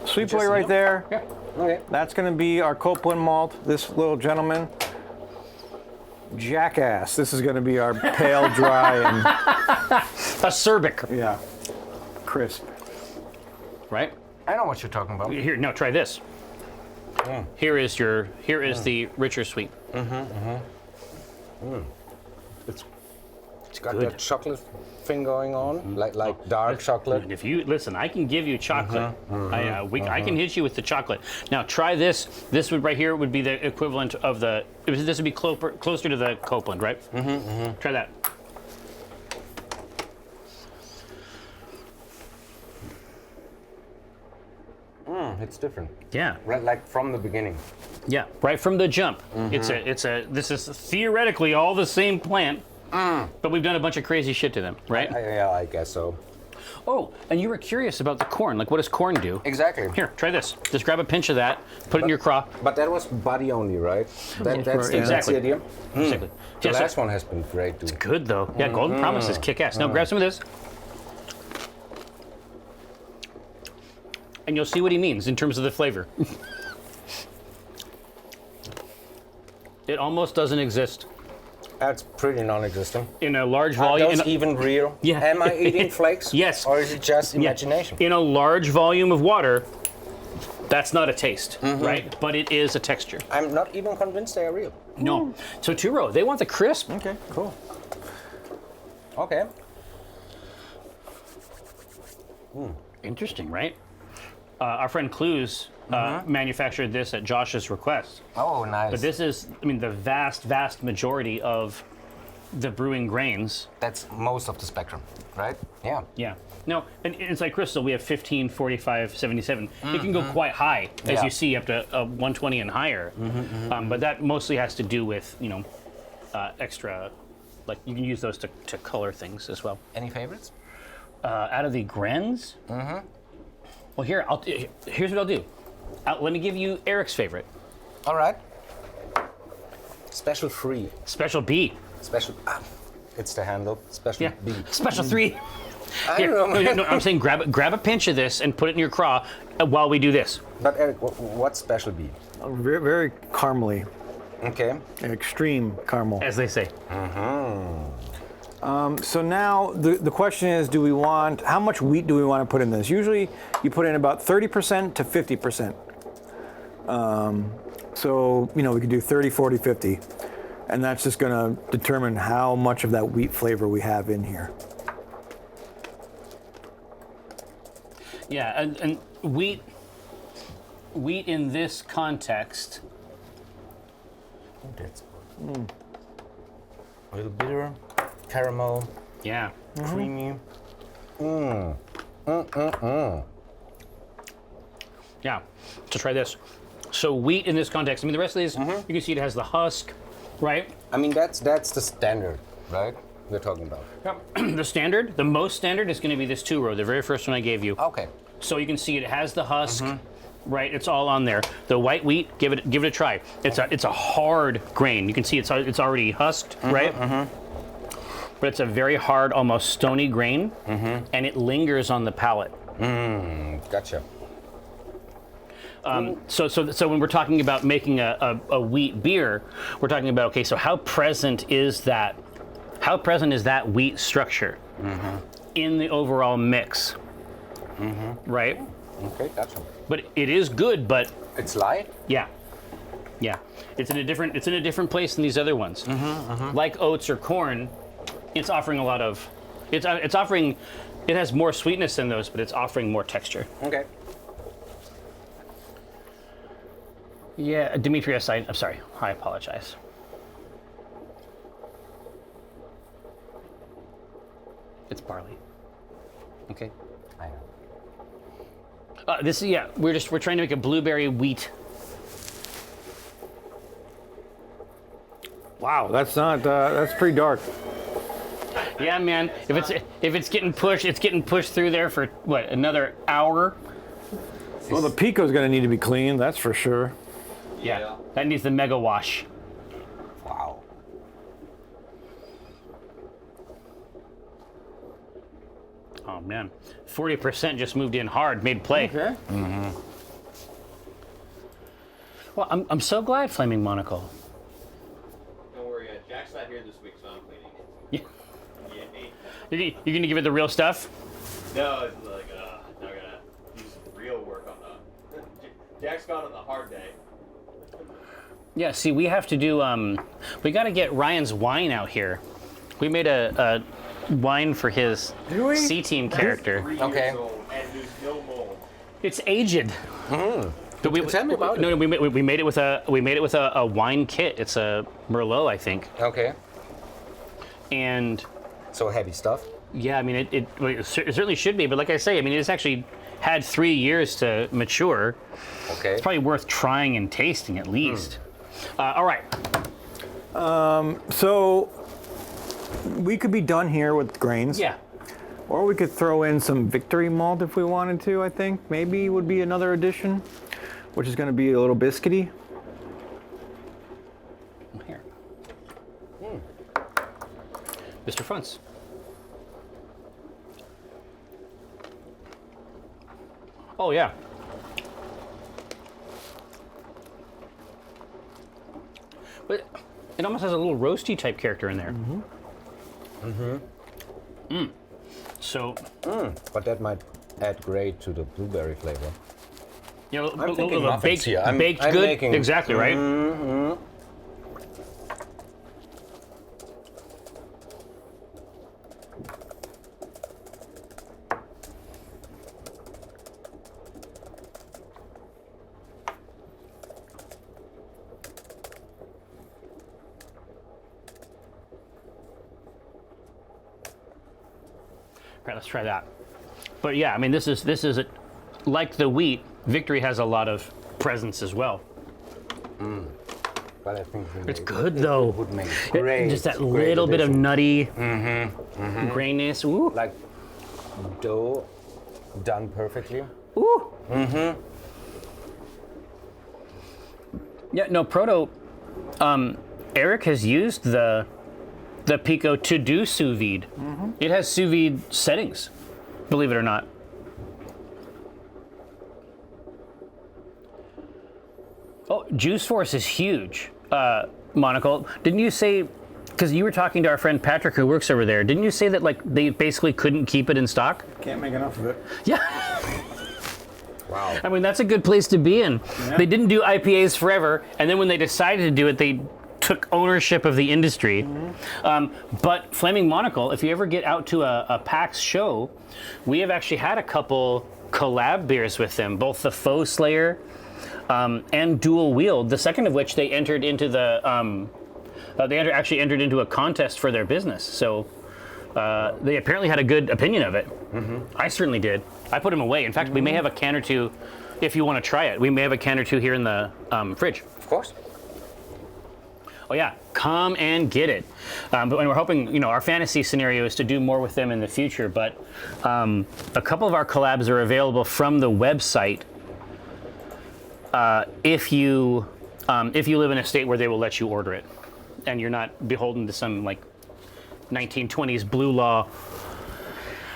Speaker 2: Just
Speaker 3: right
Speaker 2: enough?
Speaker 3: there.
Speaker 1: Yeah.
Speaker 2: Okay.
Speaker 3: That's going to be our Copeland malt. This little gentleman, Jackass. This is going to be our pale, dry, and
Speaker 1: Acerbic,
Speaker 3: yeah, crisp.
Speaker 1: right?
Speaker 2: I know what you're talking about.
Speaker 1: Here, no, try this. Here is the richer sweet.
Speaker 2: It's got
Speaker 1: good.
Speaker 2: that chocolate thing going on, like dark chocolate.
Speaker 1: And if you listen, I can give you chocolate. I can hit you with the chocolate. Now try this. This would right here would be the equivalent of the. This would be closer to the Copeland, right? Try that.
Speaker 2: It's different.
Speaker 1: Yeah.
Speaker 2: Right, like from the beginning.
Speaker 1: Yeah. Right from the jump. This is theoretically all the same plant, but we've done a bunch of crazy shit to them, right?
Speaker 2: Yeah, I guess so.
Speaker 1: Oh, and you were curious about the corn. Like, what does corn do?
Speaker 2: Exactly.
Speaker 1: Here, try this. Just grab a pinch of that, put it in your crop.
Speaker 2: But that was body only, right? That's
Speaker 1: Exactly.
Speaker 2: the idea.
Speaker 1: Exactly.
Speaker 2: The
Speaker 1: Yeah, so-
Speaker 2: last one has been great too.
Speaker 1: Good though. Yeah, Golden Promises kick ass. Now grab some of this. And you'll see what he means in terms of the flavor. It almost doesn't exist
Speaker 2: That's pretty non-existent.
Speaker 1: in a large
Speaker 2: Are
Speaker 1: volume.
Speaker 2: those even real?
Speaker 1: Yeah.
Speaker 2: Am I eating flakes?
Speaker 1: Yes.
Speaker 2: Or is it just imagination?
Speaker 1: In a large volume of water, that's not a taste, right? But it is a texture.
Speaker 2: I'm not even convinced they are real.
Speaker 1: No. So 2-row, they want the crisp.
Speaker 3: Okay, cool.
Speaker 2: Okay.
Speaker 1: Interesting, right? Our friend Clues manufactured this at Josh's request.
Speaker 2: Oh, nice.
Speaker 1: But this is, I mean, the vast majority of the brewing grains.
Speaker 2: That's most of the spectrum, right? Yeah.
Speaker 1: Yeah. No, and inside Crystal, we have 15, 45, 77. It can go quite high, as
Speaker 2: Yeah.
Speaker 1: you see, up to 120 and higher. But that mostly has to do with, extra, like you can use those to color things as well.
Speaker 2: Any favorites?
Speaker 1: Out of the Grens? Well, here's what I'll do. Let me give you Eric's favorite.
Speaker 2: All right. Special 3.
Speaker 1: Special B.
Speaker 2: Special. It's the handle. Special
Speaker 1: Yeah.
Speaker 2: B.
Speaker 1: Special 3.
Speaker 2: I
Speaker 1: Here,
Speaker 2: don't know.
Speaker 1: no, I'm saying grab a pinch of this and put it in your craw while we do this.
Speaker 2: But Eric, what's special B?
Speaker 3: Very, very caramely,
Speaker 2: Okay.
Speaker 3: extreme caramel.
Speaker 1: As they say.
Speaker 3: So now the question is, how much wheat do we want to put in this? Usually you put in about 30% to 50%. So, we could do 30, 40, 50. And that's just going to determine how much of that wheat flavor we have in here.
Speaker 1: Yeah, and wheat in this context.
Speaker 2: Oh, that's a little bitter, caramel,
Speaker 1: Yeah.
Speaker 2: creamy.
Speaker 1: Yeah. So try this. So wheat in this context. I mean, the rest of these, you can see it has the husk, right?
Speaker 2: I mean, that's the standard, right? We're talking about.
Speaker 1: The most standard is going to be this 2-row, the very first one I gave you.
Speaker 2: Okay.
Speaker 1: So you can see it has the husk, right? It's all on there. The white wheat, give it a try. It's a hard grain. You can see it's already husked, right? But it's a very hard, almost stony grain, and it lingers on the palate.
Speaker 2: Gotcha.
Speaker 1: So when we're talking about making a wheat beer, we're talking about, okay, so how present is that wheat structure in the overall mix, right?
Speaker 2: Okay, gotcha.
Speaker 1: But it is good, but
Speaker 2: It's light.
Speaker 1: yeah, it's in a different place than these other ones. Like oats or corn, it's offering a lot of, it has more sweetness than those, but it's offering more texture.
Speaker 2: Okay.
Speaker 1: Yeah, Demetrius, I'm sorry. I apologize. It's barley. Okay.
Speaker 2: I know.
Speaker 1: We're trying to make a blueberry wheat.
Speaker 3: Wow, that's pretty dark.
Speaker 1: Yeah, man. If it's getting pushed through there for what, another hour?
Speaker 3: Well, the pico's going to need to be cleaned, that's for sure.
Speaker 1: Yeah. That needs the mega wash.
Speaker 2: Wow.
Speaker 1: Oh man, 40% just moved in hard, made play.
Speaker 3: Okay.
Speaker 1: Well, I'm so glad, Flaming Monocle.
Speaker 4: Don't worry, Jack's not here this week, so I'm cleaning it.
Speaker 1: Yeah. You're gonna give it the real stuff?
Speaker 4: No, it's like, now I gotta do some real work on the. Jack's gone on the hard day.
Speaker 1: Yeah. See, we have to do. We got to get Ryan's wine out here. We made a wine for his
Speaker 3: Do we?
Speaker 1: C-Team character.
Speaker 4: 3
Speaker 2: Okay.
Speaker 4: years old, and there's no mold.
Speaker 1: It's aged. But
Speaker 2: Tell me about
Speaker 1: no,
Speaker 2: it.
Speaker 1: we made it with a wine kit. It's a Merlot, I think.
Speaker 2: Okay.
Speaker 1: And
Speaker 2: So heavy stuff.
Speaker 1: yeah, I mean, it certainly should be. But like I say, I mean, it's actually had 3 years to mature.
Speaker 2: Okay.
Speaker 1: It's probably worth trying and tasting at least. All right.
Speaker 3: So we could be done here with grains.
Speaker 1: Yeah.
Speaker 3: Or we could throw in some victory malt if we wanted to, I think. Maybe would be another addition, which is going to be a little biscuity.
Speaker 1: Here. Mr. Fronts. Oh, yeah. But it almost has a little roasty type character in there. So,
Speaker 2: But that might add great to the blueberry flavor.
Speaker 1: you know,
Speaker 2: I'm thinking muffins
Speaker 1: baked,
Speaker 2: here. I'm
Speaker 1: baked good.
Speaker 2: making-
Speaker 1: Exactly, right? Right, let's try that. But yeah, I mean, this is like the wheat. Victory has a lot of presence as well.
Speaker 2: But I think
Speaker 1: It's good though.
Speaker 2: would make
Speaker 1: It-
Speaker 2: great.
Speaker 1: just that
Speaker 2: great
Speaker 1: little bit of
Speaker 2: addition.
Speaker 1: nutty grainness. Ooh,
Speaker 2: Like dough done perfectly.
Speaker 1: ooh. Yeah, no, Proto. Eric has used the Pico to do sous vide. It has sous vide settings, believe it or not. Oh, Juice Force is huge. Monocle, didn't you say Because you were talking to our friend Patrick who works over there. Didn't you say that like they basically couldn't keep it in stock?
Speaker 3: Can't make enough of it.
Speaker 1: Yeah.
Speaker 2: Wow.
Speaker 1: I mean, that's a good place to be in.
Speaker 3: Yeah.
Speaker 1: They didn't do IPAs forever, and then when they decided to do it, they took ownership of the industry. But Flaming Monocle, if you ever get out to a PAX show, we have actually had a couple collab beers with them, both the Foe Slayer and Dual Wield, the second of which they entered into the actually entered into a contest for their business. So they apparently had a good opinion of it. I certainly did. I put them away. In fact, we may have a can or two, if you want to try it. We may have a can or two here in the fridge.
Speaker 2: Of course.
Speaker 1: Oh yeah, come and get it. But we're hoping, you know, our fantasy scenario is to do more with them in the future. But a couple of our collabs are available from the website. If you live in a state where they will let you order it, and you're not beholden to some like 1920s blue law.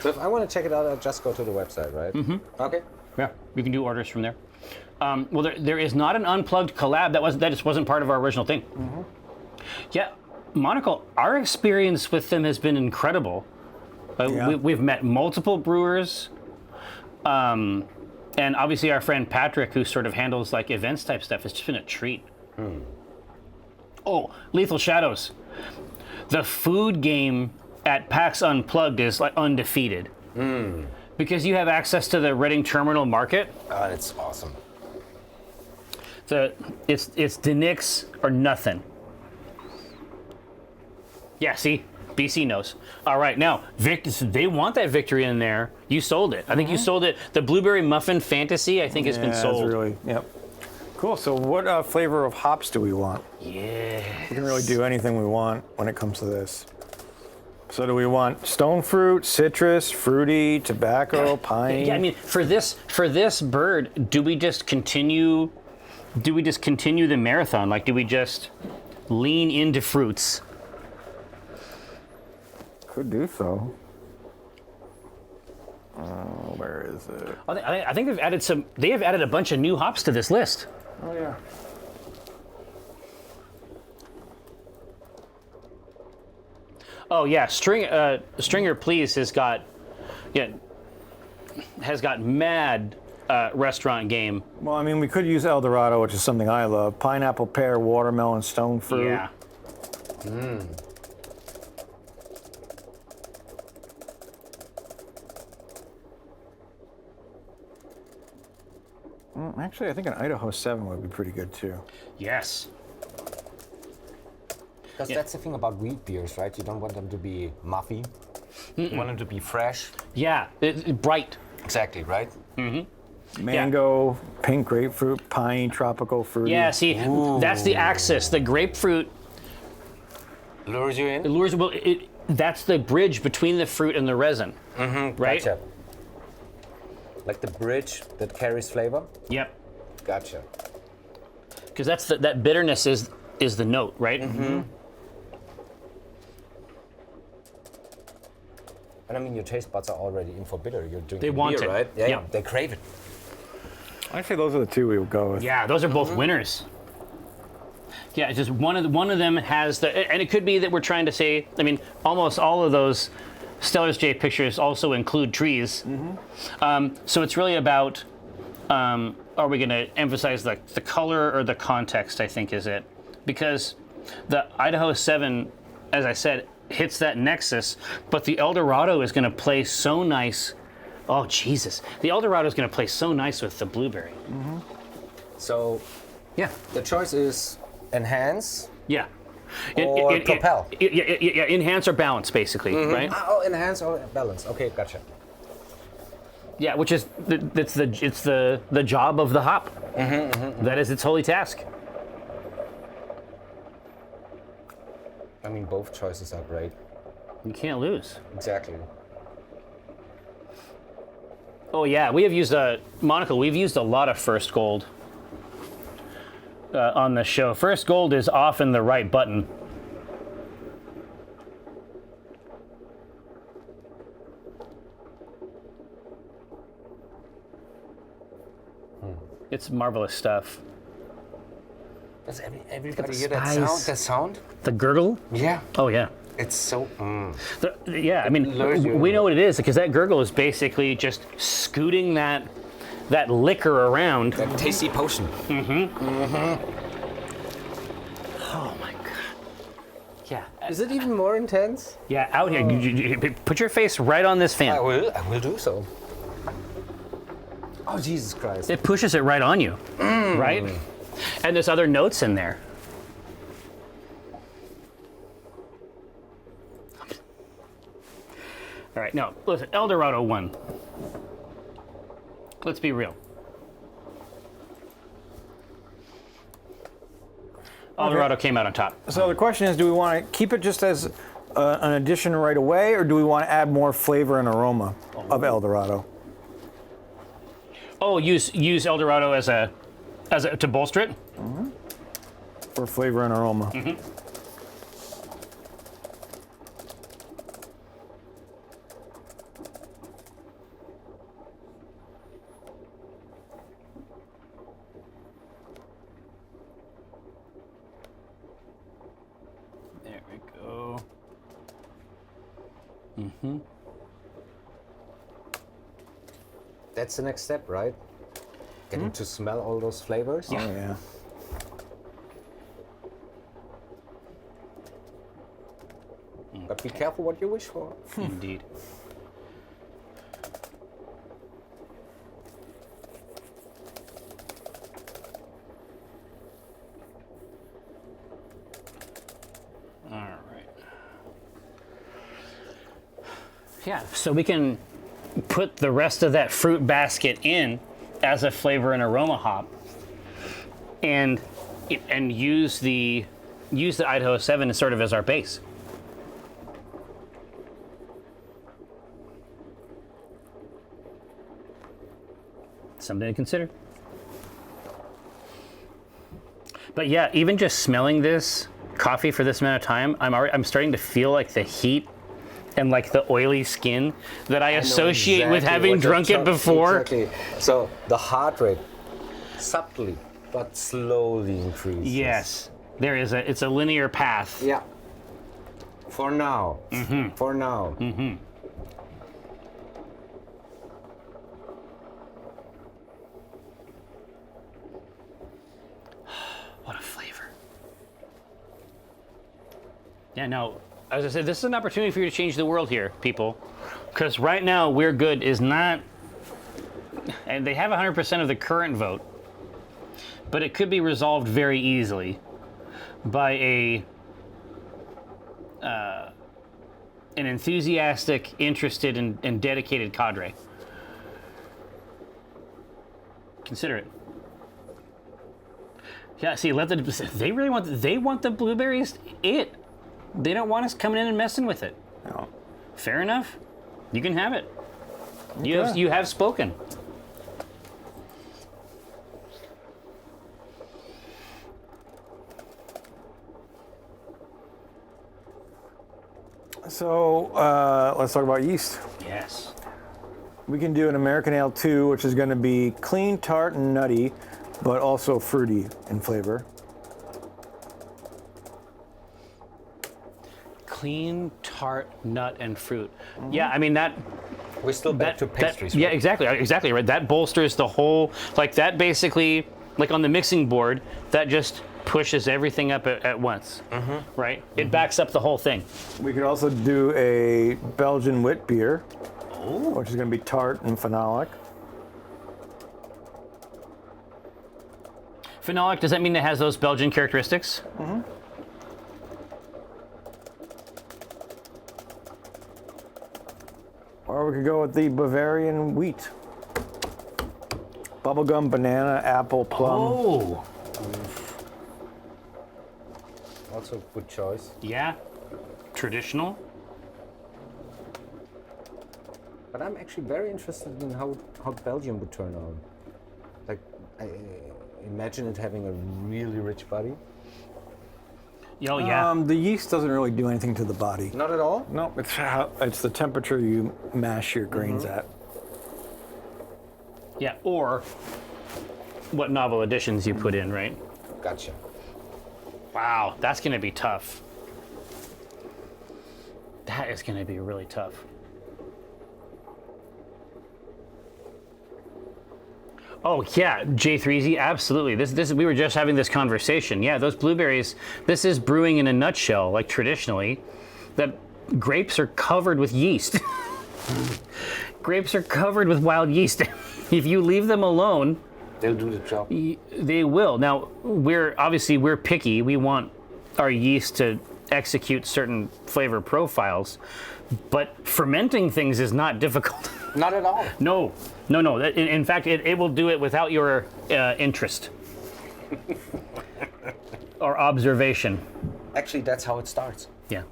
Speaker 2: So if I want to check it out, I just go to the website, right? Okay.
Speaker 1: Yeah, you can do orders from there. Well, there is not an unplugged collab. That just wasn't part of our original thing. Yeah, Monocle. Our experience with them has been incredible.
Speaker 3: Yeah.
Speaker 1: We've met multiple brewers, and obviously our friend Patrick, who sort of handles like events type stuff. It's just been a treat. Oh, Lethal Shadows. The food game at PAX Unplugged is like undefeated. Because you have access to the Reading Terminal Market.
Speaker 2: Oh, that's awesome.
Speaker 1: It's Denix or nothing. Yeah, see? BC knows. All right, now, they want that victory in there. You sold it. I think you sold it. The Blueberry Muffin Fantasy, I think, has been sold.
Speaker 3: It's really, yep. Cool, so what flavor of hops do we want?
Speaker 1: Yeah.
Speaker 3: We can really do anything we want when it comes to this. So do we want stone fruit, citrus, fruity, tobacco, pine?
Speaker 1: Yeah, I mean, for this bird, do we just continue the marathon? Like, do we just lean into fruits?
Speaker 3: Could do so. Where is it?
Speaker 1: I think they have added a bunch of new hops to this list.
Speaker 3: Oh yeah.
Speaker 1: Oh yeah, Stringer Please has got mad restaurant game.
Speaker 3: Well, I mean, we could use El Dorado, which is something I love. Pineapple, pear, watermelon, stone fruit.
Speaker 1: Yeah.
Speaker 3: Actually, I think an Idaho 7 would be pretty good too.
Speaker 1: Yes.
Speaker 2: Because that's the thing about wheat beers, right? You don't want them to be muffy. You want them to be fresh.
Speaker 1: Yeah, bright.
Speaker 2: Exactly, right?
Speaker 3: Mango, pink grapefruit, pine, tropical fruit.
Speaker 1: Yeah, see, that's the axis. The grapefruit
Speaker 2: Lures you in?
Speaker 1: lures. Well, that's the bridge between the fruit and the resin, right?
Speaker 2: Gotcha. Like the bridge that carries flavor?
Speaker 1: Yep.
Speaker 2: Gotcha.
Speaker 1: Because that bitterness is the note, right?
Speaker 2: And I mean, your taste buds are already in for bitter. You're drinking
Speaker 1: They want
Speaker 2: beer,
Speaker 1: it.
Speaker 2: right? Yeah,
Speaker 1: Yeah.
Speaker 2: they crave it.
Speaker 3: I'd say those are the two we would go with.
Speaker 1: Yeah, those are both winners. Yeah, it's just one of them has and it could be that we're trying to say. I mean, almost all of those Stellar's J pictures also include trees. So it's really about are we going to emphasize the color or the context, I think is it. Because the Idaho 7, as I said, hits that nexus, but the El Dorado is going to play so nice. Oh, Jesus. The El Dorado is going to play so nice with the blueberry.
Speaker 2: So
Speaker 1: Yeah.
Speaker 2: the choice is enhance
Speaker 1: Yeah.
Speaker 2: or propel.
Speaker 1: Yeah, enhance or balance, basically, right?
Speaker 2: Oh, enhance or balance. Okay, gotcha.
Speaker 1: Yeah, which is it's the job of the hop. That is its holy task.
Speaker 2: I mean, both choices are great.
Speaker 1: You can't lose.
Speaker 2: Exactly.
Speaker 1: Oh yeah, we have used Monocle. We've used a lot of First Gold on the show. First Gold is often the right button. It's marvelous stuff.
Speaker 2: Does everybody
Speaker 1: the
Speaker 2: hear that
Speaker 1: spice.
Speaker 2: sound? That sound?
Speaker 1: The gurgle?
Speaker 2: Yeah.
Speaker 1: Oh, yeah.
Speaker 2: It's so.
Speaker 1: Yeah, I mean,
Speaker 2: lures you
Speaker 1: we
Speaker 2: in.
Speaker 1: know what it is because that gurgle is basically just scooting that liquor around.
Speaker 2: That tasty potion.
Speaker 1: Oh my god. Yeah.
Speaker 2: Is it even more intense?
Speaker 1: Yeah, out here. You put your face right on this fan.
Speaker 2: I will do so. Oh, Jesus Christ.
Speaker 1: It pushes it right on you, right? And there's other notes in there. All right, no, listen, El Dorado won. Let's be real. El Dorado came out on top.
Speaker 3: So the question is, do we want to keep it just as an addition right away, or do we want to add more flavor and aroma of El Dorado?
Speaker 1: Oh, use El Dorado as a to bolster it.
Speaker 3: For flavor and aroma.
Speaker 1: There we go.
Speaker 2: That's the next step, right? Getting to smell all those flavors.
Speaker 3: Oh yeah.
Speaker 2: But be careful what you wish for.
Speaker 1: Indeed. All right. Yeah, so we can put the rest of that fruit basket in as a flavor and aroma hop, and use the Idaho 7 as sort of as our base. Something to consider. But yeah, even just smelling this coffee for this amount of time, I'm starting to feel like the heat and like the oily skin that I associate with having drunk it before.
Speaker 2: Exactly. So the heart rate subtly but slowly increases.
Speaker 1: Yes, it's a linear path.
Speaker 2: Yeah. For now. For now.
Speaker 1: What a flavor. Yeah, no, as I said, this is an opportunity for you to change the world here, people. Because right now, We're Good is not, and they have 100% of the current vote, but it could be resolved very easily by an enthusiastic, interested, and dedicated cadre. Consider it. Yeah, see, they want the blueberries. They don't want us coming in and messing with it.
Speaker 3: No.
Speaker 1: Fair enough. You can have it.
Speaker 3: Okay.
Speaker 1: You have spoken.
Speaker 3: So let's talk about yeast.
Speaker 1: Yes.
Speaker 3: We can do an American Ale 2, which is going to be clean, tart, and nutty, but also fruity in flavor.
Speaker 1: Clean, tart, nut, and fruit. Yeah, I mean that.
Speaker 2: We're still back to pastries.
Speaker 1: Yeah,
Speaker 2: right?
Speaker 1: exactly right. That bolsters the whole, like that basically, like on the mixing board, that just pushes everything up at once, right? It backs up the whole thing.
Speaker 3: We could also do a Belgian wit beer, which is going to be tart and phenolic.
Speaker 1: Phenolic, does that mean it has those Belgian characteristics?
Speaker 3: Or we could go with the Bavarian wheat. Bubblegum, banana, apple, plum.
Speaker 1: Oh,
Speaker 2: Also good choice.
Speaker 1: yeah. Traditional.
Speaker 2: But I'm actually very interested in how Belgium would turn out. Like, I imagine it having a really rich body.
Speaker 1: Oh, yeah.
Speaker 3: The yeast doesn't really do anything to the body.
Speaker 2: Not at all?
Speaker 3: No, it's the temperature you mash your grains at.
Speaker 1: Yeah, or what novel additions you put in, right?
Speaker 2: Gotcha.
Speaker 1: Wow, that's going to be tough. That is going to be really tough. Oh yeah, J3Z, absolutely. This we were just having this conversation. Yeah, those blueberries. This is brewing in a nutshell. Like traditionally, that grapes are covered with yeast. Grapes are covered with wild yeast. If you leave them alone,
Speaker 2: They'll do the job.
Speaker 1: they will. Now we're picky. We want our yeast to execute certain flavor profiles, but fermenting things is not difficult.
Speaker 2: Not at all.
Speaker 1: No. In fact, it will do it without your interest or observation.
Speaker 2: Actually, that's how it starts.
Speaker 1: Yeah.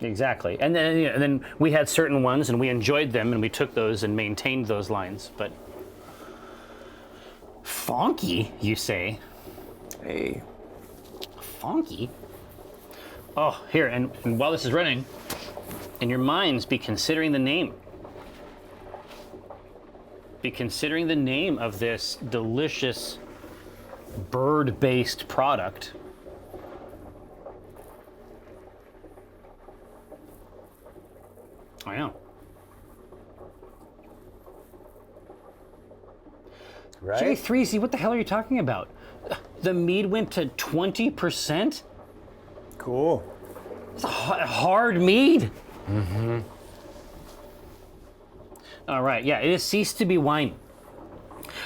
Speaker 1: Exactly. And then we had certain ones, and we enjoyed them, and we took those and maintained those lines. But funky, you say?
Speaker 3: Hey.
Speaker 1: Funky? Oh, here, and while this is running, in your minds, be considering the name. Be considering the name of this delicious bird-based product. I know.
Speaker 2: Right?
Speaker 1: J3Z, what the hell are you talking about? The mead went to 20%?
Speaker 3: Cool.
Speaker 1: It's a hard mead. Mm-hmm. All right, yeah, it has ceased to be wine.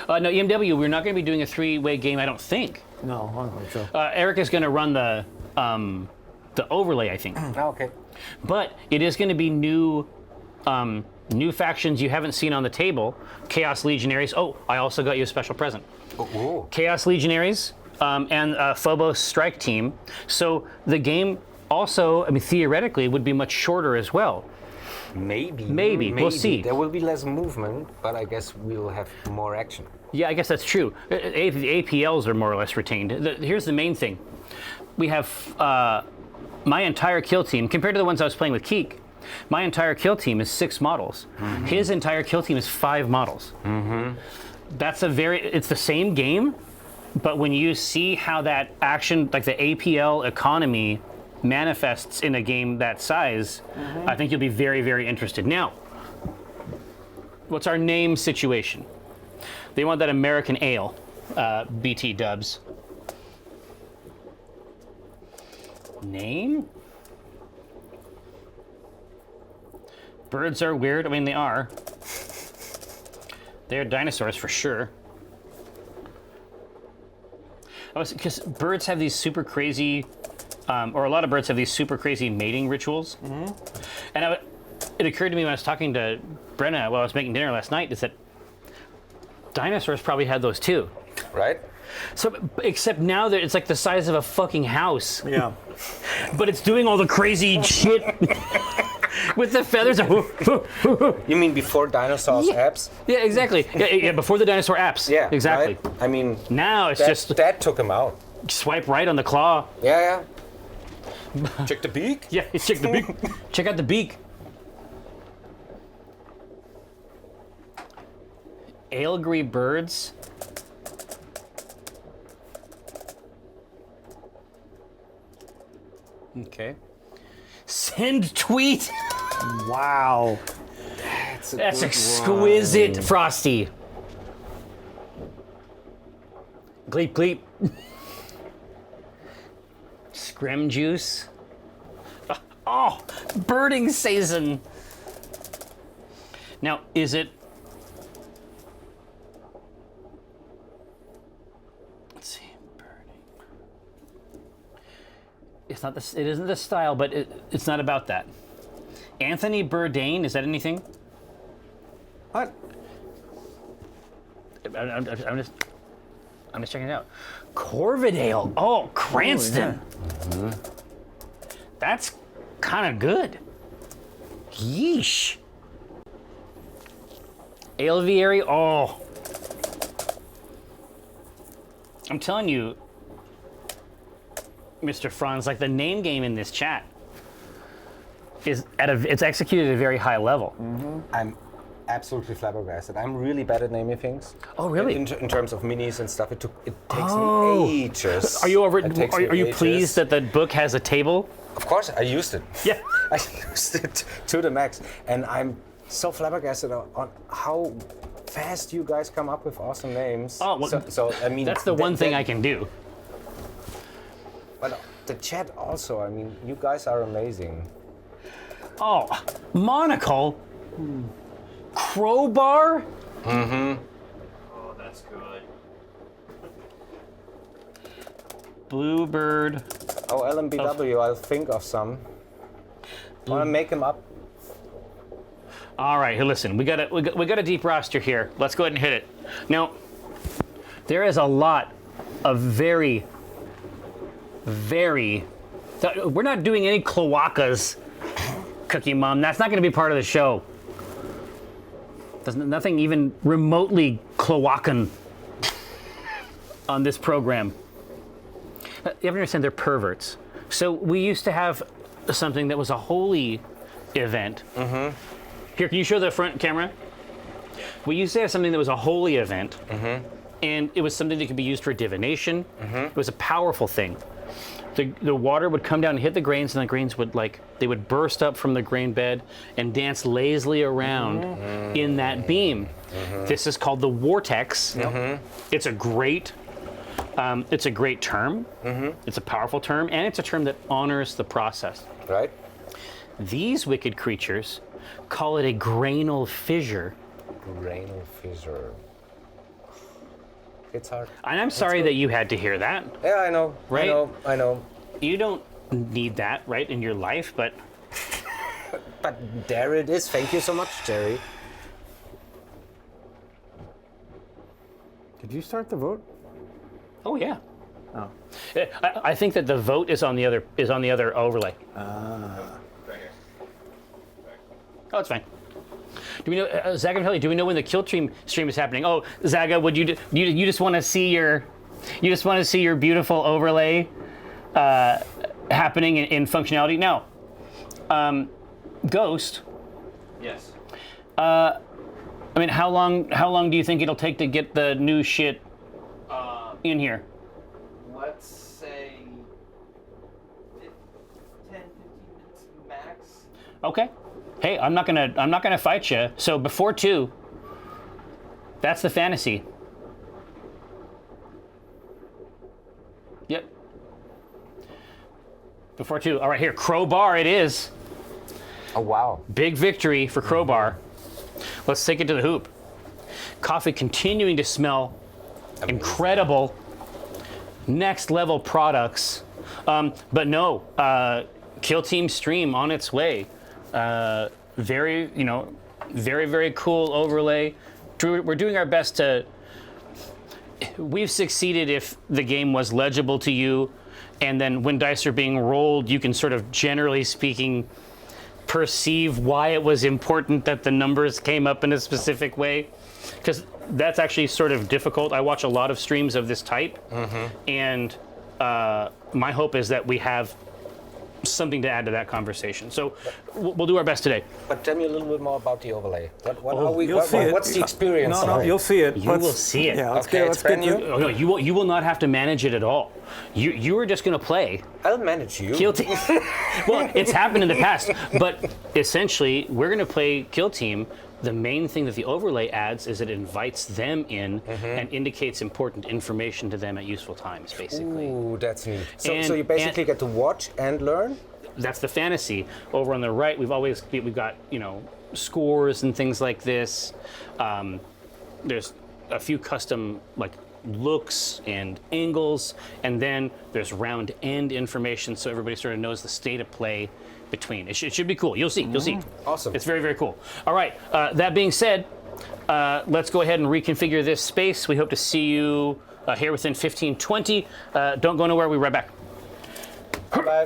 Speaker 1: No, EMW, we're not going to be doing a three-way game, I don't think.
Speaker 3: No, I don't think so.
Speaker 1: Eric is going to run the overlay, I think.
Speaker 2: Okay.
Speaker 1: But it is going to be new factions you haven't seen on the table. Chaos Legionaries. Oh, I also got you a special present.
Speaker 2: Oh.
Speaker 1: Chaos Legionaries and Phobos Strike Team. So the game also, I mean, theoretically, would be much shorter as well.
Speaker 2: Maybe.
Speaker 1: We'll see.
Speaker 2: There will be less movement, but I guess we'll have more action.
Speaker 1: Yeah, I guess that's true. The APLs are more or less retained. Here's the main thing. We have my entire kill team, compared to the ones I was playing with Keek, my entire kill team is 6 models. Mm-hmm. His entire kill team is 5 models. Mm-hmm. It's the same game, but when you see how that action, like the APL economy, manifests in a game that size, I think you'll be very, very interested. Now, what's our name situation? They want that American ale, BT dubs. Name? Birds are weird. I mean, they are. They're dinosaurs for sure. Because birds have these super crazy, or a lot of birds have these super crazy mating rituals. Mm-hmm. And it occurred to me when I was talking to Brenna while I was making dinner last night, is that dinosaurs probably had those too.
Speaker 2: Right?
Speaker 1: So, except now that it's like the size of a fucking house.
Speaker 3: Yeah.
Speaker 1: But it's doing all the crazy shit with the feathers.
Speaker 2: You mean before dinosaurs apps?
Speaker 1: Yeah, exactly. Yeah, before the dinosaur apps.
Speaker 2: Yeah,
Speaker 1: exactly.
Speaker 2: Right? I mean,
Speaker 1: Now it's just
Speaker 2: that took him out.
Speaker 1: swipe right on the claw.
Speaker 2: Yeah. Check the beak.
Speaker 1: Yeah, check the beak. Check out the beak. Ailgree birds. Okay. Send tweet.
Speaker 3: Wow.
Speaker 1: That's exquisite, Frosty. Gleep, gleep. Scrim juice. Oh, birding season. Now, is it? Let's see, birding. It's not this. It isn't the style, but it's not about that. Anthony Bourdain, is that anything?
Speaker 3: What?
Speaker 1: I'm just checking it out. Corvidale. Oh, Cranston.
Speaker 3: Oh,
Speaker 1: That's kind of good. Yeesh. Aviary. Oh. I'm telling you, Mr. Franz, like the name game in this chat is it's executed at a very high level.
Speaker 2: I'm absolutely flabbergasted. I'm really bad at naming things.
Speaker 1: Oh, really?
Speaker 2: In terms of minis and stuff, it takes me ages.
Speaker 1: Are you
Speaker 2: It takes me
Speaker 1: are you
Speaker 2: ages.
Speaker 1: pleased that the book has a table?
Speaker 2: Of course, I used it.
Speaker 1: Yeah.
Speaker 2: I used it to the max, and I'm so flabbergasted on how fast you guys come up with awesome names.
Speaker 1: Oh, well,
Speaker 2: so I mean,
Speaker 1: That's the one thing I can do.
Speaker 2: But the chat also. I mean, you guys are amazing.
Speaker 1: Oh, monocle, CrowBar.
Speaker 4: Oh, that's good.
Speaker 1: Bluebird.
Speaker 2: Oh, LMBW, I'll think of some. Wanna make them up?
Speaker 1: All right, hey, listen, we got a deep roster here. Let's go ahead and hit it. Now, there is a lot of very. We're not doing any cloacas, Cookie Mom. That's not going to be part of the show. There's nothing even remotely cloacan on this program. You have to understand, they're perverts. So we used to have something that was a holy event. Mm-hmm. Here, can you show the front camera? We used to have something that was a holy event, and it was something that could be used for divination. It was a powerful thing. The water would come down and hit the grains, and the grains would they would burst up from the grain bed and dance lazily around in that beam. This is called the vortex. It's a great term. It's a powerful term, and it's a term that honors the process.
Speaker 2: Right?
Speaker 1: These wicked creatures call it a grainal fissure.
Speaker 2: Grainal fissure. It's hard.
Speaker 1: And I'm sorry that you had to hear that.
Speaker 2: Yeah, I know.
Speaker 1: Right?
Speaker 2: I know.
Speaker 1: You don't need that, right, in your life, but
Speaker 2: But there it is. Thank you so much, Jerry.
Speaker 3: Did you start the vote?
Speaker 1: oh yeah.
Speaker 3: Oh.
Speaker 1: I think that the vote is on the other overlay.
Speaker 4: Right here.
Speaker 1: Oh, it's fine. Do we know, Zaga and Helly, do we know when the kill stream is happening? Oh, Zaga, would you just want to see your beautiful overlay happening in functionality? Now, Ghost.
Speaker 4: Yes.
Speaker 1: I mean, how long do you think it'll take to get the new shit in here?
Speaker 4: Let's say 10, 15 minutes max.
Speaker 1: Okay. Hey, I'm not gonna fight you. So before 2, that's the fantasy. Yep. Before 2. All right, here, CrowBar it is.
Speaker 2: Oh, wow.
Speaker 1: Big victory for CrowBar. Let's take it to the hoop. Coffee continuing to smell incredible, next level products. But no, Kill Team stream on its way. Very, very cool overlay. We're doing our best to. We've succeeded if the game was legible to you, and then when dice are being rolled, you can sort of, generally speaking, perceive why it was important that the numbers came up in a specific way, because that's actually sort of difficult. I watch a lot of streams of this type, and my hope is that we have something to add to that conversation. So we'll do our best today.
Speaker 2: But tell me a little bit more about the overlay. What's the experience?
Speaker 3: No, you'll see it.
Speaker 1: You will see it.
Speaker 3: Yeah, let's
Speaker 2: Okay,
Speaker 3: get
Speaker 2: it's brand new.
Speaker 1: Oh, no, you will not have to manage it at all. You are just going to play
Speaker 2: I'll manage you.
Speaker 1: Kill Team. Well, it's happened in the past, but essentially we're going to play Kill Team. The main thing that the overlay adds is it invites them in and indicates important information to them at useful times, basically.
Speaker 2: Ooh, that's neat. So
Speaker 1: And-
Speaker 2: you basically get to watch and learn?
Speaker 1: That's the fantasy. Over on the right, we've got scores and things like this. There's a few custom looks and angles, and then there's round end information, so everybody sort of knows the state of play between. It should be cool. You'll see.
Speaker 2: Awesome.
Speaker 1: It's very, very cool. All right. That being said, let's go ahead and reconfigure this space. We hope to see you here within 15-20. Don't go nowhere. We'll be right back.
Speaker 2: Bye.